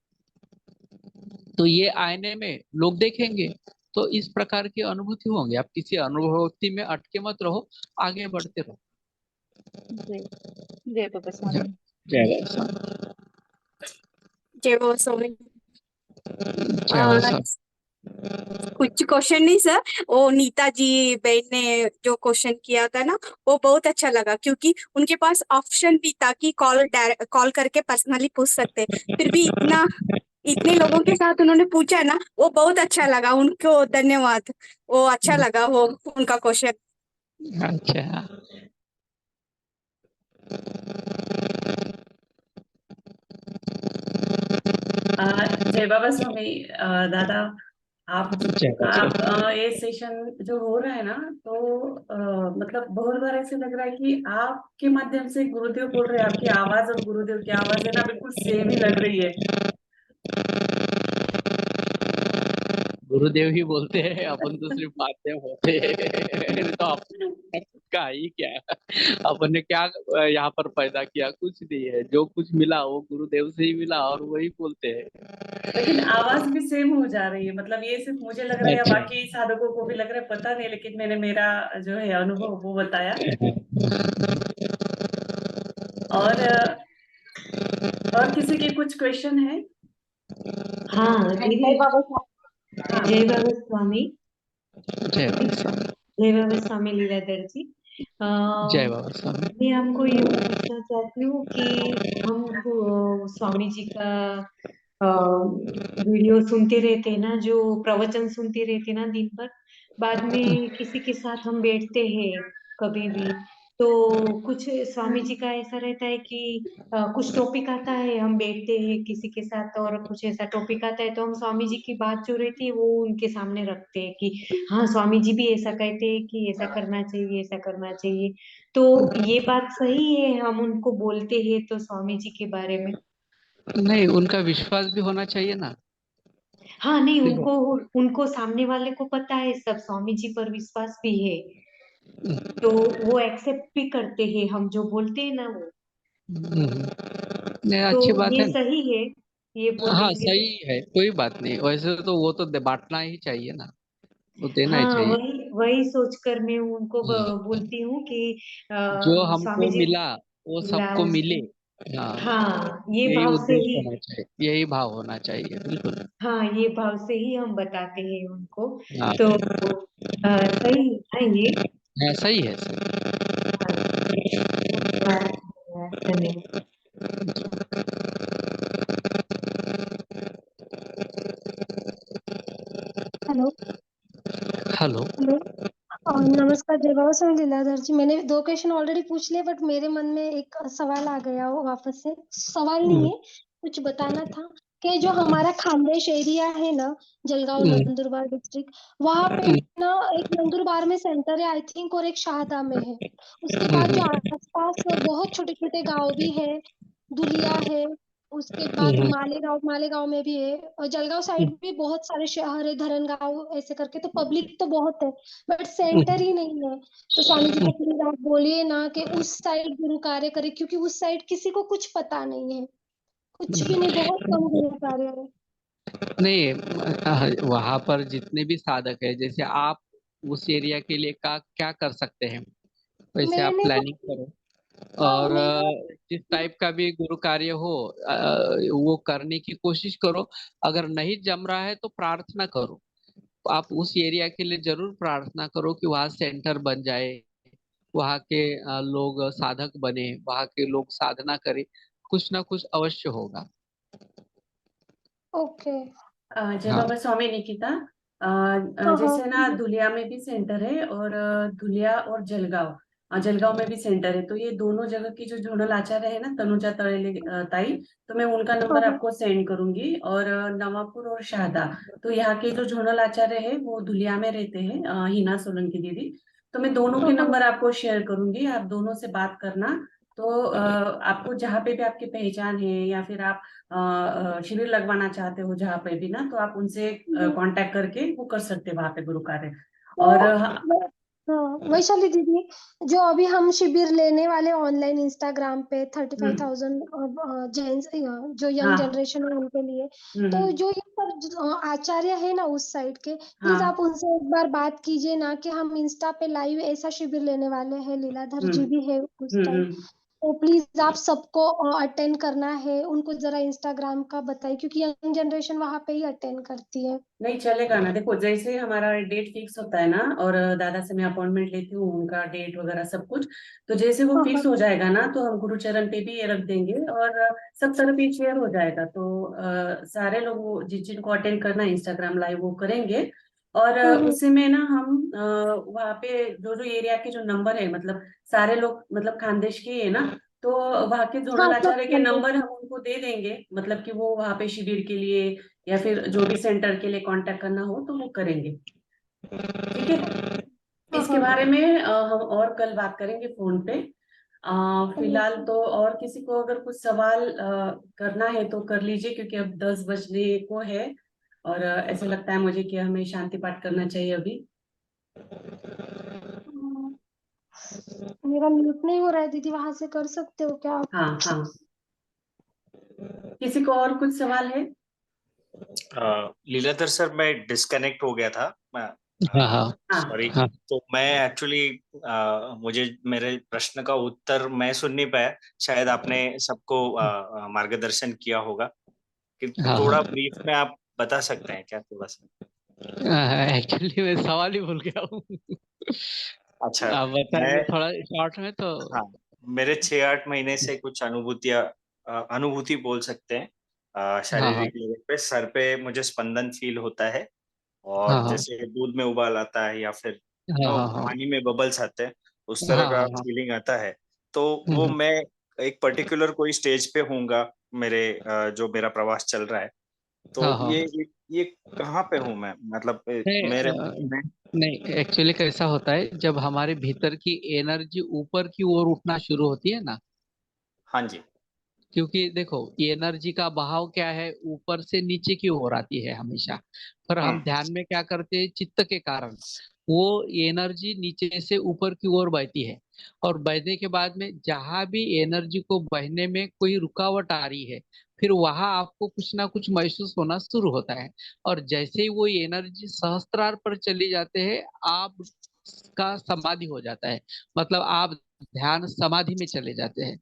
तो ये आईने में लोग देखेंगे, तो इस प्रकार की अनुभूति होंगी। आप किसी अनुभूति में अटके मत रहो, आगे बढ़ते रहो। जी, जय बाबा जय स्वामी। जय बाबा। जय बाबा स्वामी। जय अ, बाबा। कुछ क्वेश्चन नहीं सर, वो नीता जी बहन ने जो क्वेश्चन किया था ना, वो बहुत अच्छा लगा, क्योंकि उनके पास ऑप्शन भी था कि कॉल करके पर्सनली पूछ सकते, फिर भी इतने लोगों के साथ उन्होंने पूछा ना, वो बहुत अच्छा लगा उनको। धन्यवाद, वो अच्छा लगा वो उनका क्वेश्चन। अच्छा, जय बाबा स्वामी। दादा, आप जय आप बाबा। ये सेशन जो हो रहा है ना, तो मतलब बहुत बार ऐसे लग रहा है कि आपके माध्यम से गुरुदेव बोल रहे हैं। आपकी आवाज और गुरुदेव की आवाज है ना, बिल्कुल सेम ही लग रही है। गुरुदेव ही बोलते हैं, अपन तो सिर्फ माध्यम होते हैं। तो आप का ही क्या है। अपन ने क्या यहाँ पर पैदा किया, कुछ नहीं है। जो कुछ मिला वो गुरुदेव से ही मिला और वही बोलते हैं। लेकिन आवाज भी सेम हो जा रही है, मतलब ये सिर्फ मुझे लग रहा है या अच्छा। बाकी साधकों को भी लग रहा है, पता नहीं, लेकिन मैंने मेरा जो है अनुभव वो बताया। और और किसी के कुछ क्वेश्चन है? हाँ दीदी, जय बाबा हाँ। जय बाबा स्वामी। जय बाबा स्वामी। जय बाबा स्वामी लीलाधर जी। जय बाबा स्वामी। मैं आपको ये पूछना चाहती हूँ कि हम स्वामी जी का वीडियो सुनते रहते हैं ना, जो प्रवचन सुनते रहते हैं ना दिन भर, बाद में किसी के साथ हम बैठते हैं कभी भी, तो कुछ स्वामी जी का ऐसा रहता है कि कुछ टॉपिक आता है, हम बैठते हैं किसी के साथ और कुछ ऐसा टॉपिक आता है, तो हम स्वामी जी की बात जो रहती है वो उनके सामने रखते हैं कि हाँ स्वामी जी भी ऐसा कहते हैं कि ऐसा करना चाहिए, ऐसा करना चाहिए। तो ये बात सही है, हम उनको बोलते हैं तो स्वामी जी के बारे में? नहीं, उनका विश्वास भी होना चाहिए ना। हाँ नहीं, देखो। उनको उनको सामने वाले को पता है सब, स्वामी जी पर विश्वास भी है, तो वो एक्सेप्ट भी करते हैं हम जो बोलते हैं ना वो। नहीं, तो अच्छी बात ये है। सही है, ये हाँ बोलेंगे तो? सही है, कोई बात नहीं। वैसे तो वो तो बांटना ही चाहिए ना, वो देना ही हाँ चाहिए। वही वही सोचकर मैं उनको हाँ, बोलती हूँ कि जो स्वामी हमको जी मिला वो सबको लास्ट। मिले। हाँ, हाँ ये यही भाव से उद्देश्य ही, होना चाहिए, यही भाव होना चाहिए, बिल्कुल। हाँ ये भाव से ही हम बताते हैं उनको। हाँ तो सही है ये। हाँ, सही है, सही। धन्यवाद। हेलो। हेलो। हेलो। नमस्कार जय बाबा स्वामी लीलाधर जी। मैंने दो क्वेश्चन ऑलरेडी पूछ लिए, बट मेरे मन में एक सवाल आ गया वो वापस से। सवाल नहीं हम्म, है, कुछ बताना था कि जो हमारा खानदेश एरिया है ना, जलगांव हम्म, नंदुरबार डिस्ट्रिक्ट, वहां पे हम्म, ना एक नंदुरबार में सेंटर है आई थिंक, और एक शाहदा में है। उसके बाद जो हम्म, आसपास बहुत छोटे छोटे गांव भी है, दुलिया है, उसके बाद हम्म, मालेगांव में भी है, और जलगांव हम्म, साइड भी बहुत सारे शहर है, धरनगांव ऐसे करके, तो पब्लिक तो बहुत है, बट हम्म, सेंटर ही नहीं है। तो स्वामी जी को प्लीज आप बोलिए ना कि उस साइड गुरु कार्य करे, क्योंकि उस साइड किसी को कुछ पता नहीं है, कुछ भी नहीं, बहुत कम गुरु कार्य है। नहीं, वहां पर जितने भी साधक है, जैसे आप उस एरिया के लिए का क्या कर सकते हैं, वैसे आप मैंने तो, प्लानिंग करो। हाँ और मैंने, जिस टाइप का भी गुरु कार्य हो, वो करने की कोशिश करो। अगर नहीं जम रहा है तो प्रार्थना करो। आप उस एरिया के लिए जरूर प्रार्थना करो कि वहाँ सेंटर बन जाए, वहाँ के लोग साधक बने, वहाँ के लोग साधना करें। कुछ ना कुछ अवश्य होगा। ओके। जय हाँ। बाबा स्वामी निकिता। हाँ हाँ जैसे ना धुलिया में भी सेंटर है, और धुलिया और जलगांव, जलगांव में भी सेंटर है। तो ये दोनों जगह की जो जोनल आचार्य है ना, तनुजा तळेले ताई, तो मैं उनका हाँ नंबर हाँ। आपको सेंड करूंगी। और नवापुर और शारदा, तो यहाँ के जो जोनल आचार्य है वो धुलिया में रहते हैं, हिना सोलंकी दीदी। तो मैं दोनों के हाँ हाँ। नंबर आपको शेयर करूंगी, आप दोनों से बात करना। तो आपको जहाँ पे भी आपकी पहचान है, या फिर आप शिविर लगवाना चाहते हो जहाँ पे भी ना, तो आप उनसे हम्म। कांटेक्ट करके वो कर सकते हैं वहां पे गुरु कार्य। तो और हाँ वैशाली दीदी, जो अभी हम शिविर लेने वाले ऑनलाइन इंस्टाग्राम पे 35,000 जेंट्स, जो यंग हाँ। जनरेशन है उनके लिए, तो हम्म। जो ये सब आचार्य है ना उस साइड के, प्लीज हाँ। आप उनसे एक बार बात कीजिए ना कि हम इंस्टा पे लाइव ऐसा शिविर लेने वाले हैं, लीलाधर जी हम्म। भी है उस टाइम, हम्म। तो प्लीज आप सबको अटेंड करना है, उनको जरा इंस्टाग्राम का बताइए, क्योंकि यंग जनरेशन वहां पे ही अटेंड करती है। नहीं चलेगा ना, देखो जैसे ही हमारा डेट फिक्स होता है ना, और दादा से मैं अपॉइंटमेंट लेती हूँ, उनका डेट वगैरह सब कुछ, तो जैसे वो हाँ हाँ। फिक्स हो जाएगा ना, तो हम गुरुचरण पे भी ये रख देंगे, और सब तरफ ये शेयर हो जाएगा। तो सारे लोग वो जिनको अटेंड करना है इंस्टाग्राम लाइव वो करेंगे। और हम्म। उसी में ना हम वहाँ पे जो जो एरिया के जो नंबर है, मतलब सारे लोग मतलब खानदेश के ही है ना, तो वहाँ के हाँ जोनल सब आचार्य के संदेश। नंबर हम उनको दे देंगे, मतलब कि वो वहाँ पे शिविर के लिए या फिर जो भी सेंटर के लिए कांटेक्ट करना हो तो वो करेंगे। ठीक है। हाँ इसके हाँ। बारे में हम और कल बात करेंगे फोन पे। फिलहाल तो और किसी को अगर कुछ सवाल करना है तो कर लीजिए, क्योंकि अब 10 बजने को है, और ऐसा लगता है मुझे कि हमें शांति पाठ करना चाहिए अभी। मेरा म्यूट नहीं हो रहा है दीदी, वहां से कर सकते हो क्या आप? हाँ हाँ, किसी को और कुछ सवाल है? लीलाधर सर, मैं डिस्कनेक्ट हो गया था, मैं हाँ हाँ हाँ सॉरी। हाँ तो मैं एक्चुअली मुझे मेरे प्रश्न का उत्तर मैं सुन नहीं पाया। शायद आपने सबको मार्गदर्शन किया होगा कि हाँ थोड़ा हाँ। ब्रीफ में आप बता सकते हैं क्या, थोड़ा सा? एक्चुअली मैं सवाल ही भूल गया हूँ। अच्छा। आप मैं बताएंगे थोड़ा शॉर्ट में तो। हाँ, मेरे 6-8 महीने से कुछ अनुभूतियां, अनुभूति बोल सकते हैं, हाँ हाँ शारीरिक लेवल पे सर पे मुझे स्पंदन फील होता है। हाँ और हाँ जैसे दूध में उबाल आता है या फिर हाँ हाँ हाँ पानी में बबल्स आते हैं, उस हाँ तरह का हाँ हाँ। फीलिंग आता है। तो वो हम्म, मैं एक पर्टिकुलर कोई स्टेज पे होऊंगा, मेरे जो मेरा प्रवास चल रहा है। तो हाँ हाँ। ये कहाँ पे हूँ मैं, मतलब नहीं मेरे में? नहीं, एक्चुअली कैसा होता है जब हमारे भीतर की एनर्जी ऊपर की ओर उठना शुरू होती है ना, हाँ जी। क्योंकि देखो ये एनर्जी का बहाव क्या है, ऊपर से नीचे की ओर आती है हमेशा। पर हम हम्म। ध्यान में क्या करते हैं, चित्त के कारण वो एनर्जी नीचे से ऊपर की ओर बहती है। और बहने के बाद में जहां भी एनर्जी को बहने में कोई रुकावट आ रही है, फिर वहां आपको कुछ ना कुछ महसूस होना शुरू होता है। और जैसे ही वो एनर्जी सहस्त्रार पर चली जाते हैं, आप का समाधि हो जाता है। मतलब आप ध्यान समाधि में चले जाते हैं।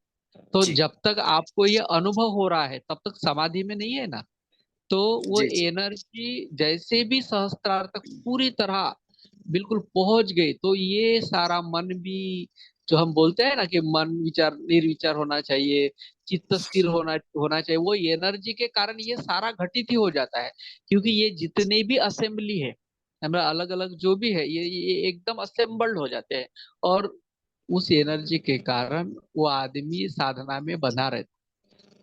तो जी जब तक आपको ये अनुभव हो रहा है तब तक समाधि में नहीं है ना। तो वो जी जी एनर्जी जैसे भी सहस्त्रार तक पूरी तरह बिल्कुल पहुंच गई, तो ये सारा मन भी, जो हम बोलते हैं ना कि मन विचार निर्विचार होना चाहिए, चित्त स्थिर होना होना चाहिए, वो एनर्जी के कारण ये सारा घटित ही हो जाता है। क्योंकि ये जितने भी असेंबली है हमारा अलग अलग जो भी है, ये एकदम असेंबल्ड हो जाते हैं। और उस एनर्जी के कारण वो आदमी साधना में बना रहता है।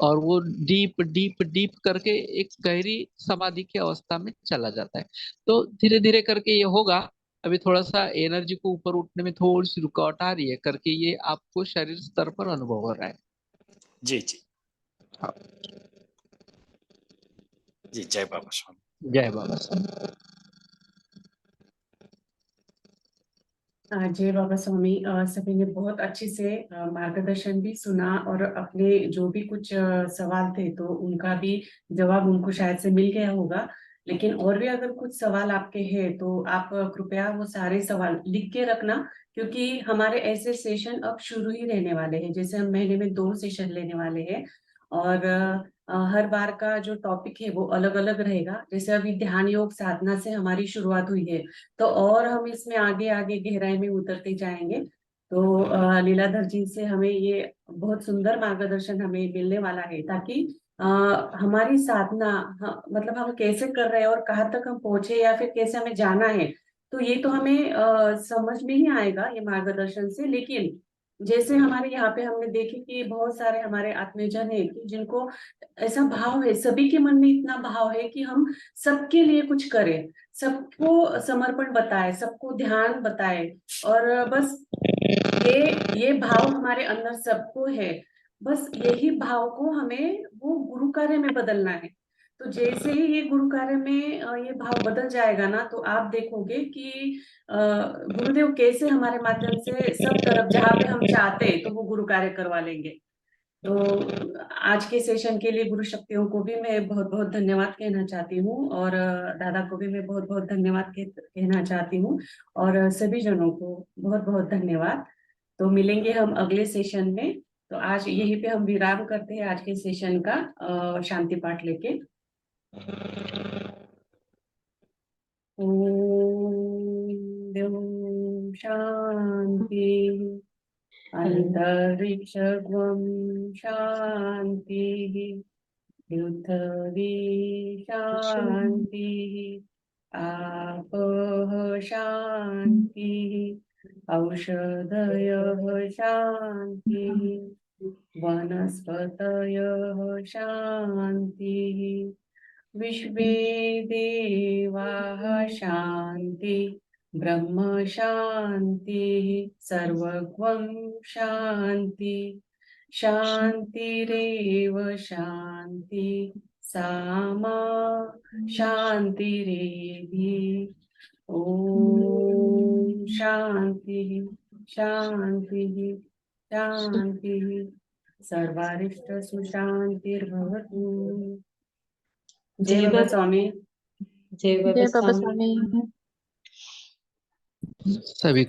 और वो डीप डीप डीप करके एक गहरी समाधि की अवस्था में चला जाता है। तो धीरे धीरे करके ये होगा। अभी थोड़ा सा एनर्जी को ऊपर उठने में थोड़ी सी रुकावट आ रही है, करके ये आपको शरीर स्तर पर अनुभव हो रहा है। जी जी हाँ। जी। जय बाबा स्वामी। जय बाबा साहब। जय बाबा स्वामी। सभी ने बहुत अच्छे से मार्गदर्शन भी सुना और अपने जो भी कुछ सवाल थे तो उनका भी जवाब उनको शायद से मिल गया होगा। लेकिन और भी अगर कुछ सवाल आपके हैं तो आप कृपया वो सारे सवाल लिख के रखना, क्योंकि हमारे ऐसे सेशन अब शुरू ही रहने वाले हैं। जैसे हम महीने में 2 सेशन लेने वाले हैं और हर बार का जो टॉपिक है वो अलग अलग रहेगा। जैसे अभी ध्यान योग साधना से हमारी शुरुआत हुई है, तो और हम इसमें आगे आगे गहराई में उतरते जाएंगे। तो लीलाधर जी से हमें ये बहुत सुंदर मार्गदर्शन हमें मिलने वाला है, ताकि अ, हमारी साधना, मतलब हम कैसे कर रहे हैं और कहाँ तक हम पहुंचे या फिर कैसे हमें जाना है, तो ये तो हमें समझ में ही आएगा ये मार्गदर्शन से। लेकिन जैसे हमारे यहाँ पे हमने देखे कि बहुत सारे हमारे आत्मजन है कि जिनको ऐसा भाव है, सभी के मन में इतना भाव है कि हम सबके लिए कुछ करें, सबको समर्पण बताए, सबको ध्यान बताए। और बस ये भाव हमारे अंदर सबको है। बस यही भाव को हमें वो गुरु कार्य में बदलना है। तो जैसे ही ये गुरु कार्य में ये भाव बदल जाएगा ना, तो आप देखोगे कि गुरुदेव कैसे हमारे माध्यम से सब तरफ जहाँ पे हम चाहते हैं तो वो गुरु कार्य करवा लेंगे। तो आज के सेशन के लिए गुरु शक्तियों को भी मैं बहुत बहुत धन्यवाद कहना चाहती हूँ, और दादा को भी मैं बहुत बहुत धन्यवाद कहना चाहती हूँ, और सभी जनों को बहुत बहुत धन्यवाद। तो मिलेंगे हम अगले सेशन में। तो आज यहीं पे हम विराम करते हैं आज के सेशन का शांति पाठ लेके। ओम शांति। अंतरिक्षं शांति। पृथ्वी शान्तिः, आपः शान्तिः, औषधयः शान्तिः, वनस्पतयः शान्तिः, विश्वे देवाः शान्ति, ब्रह्म शान्तिः, सर्वगं शान्ति। शान्तिरेव शान्ति, सामा शान्तिरेधि। ॐ शान्तिः शान्तिः शान्तिः सर्वारिष्ट सुशान्तिर्भवतु। जय बाबा स्वामी। जय जय बाबा बाबा स्वामी। स्वामी। सभी को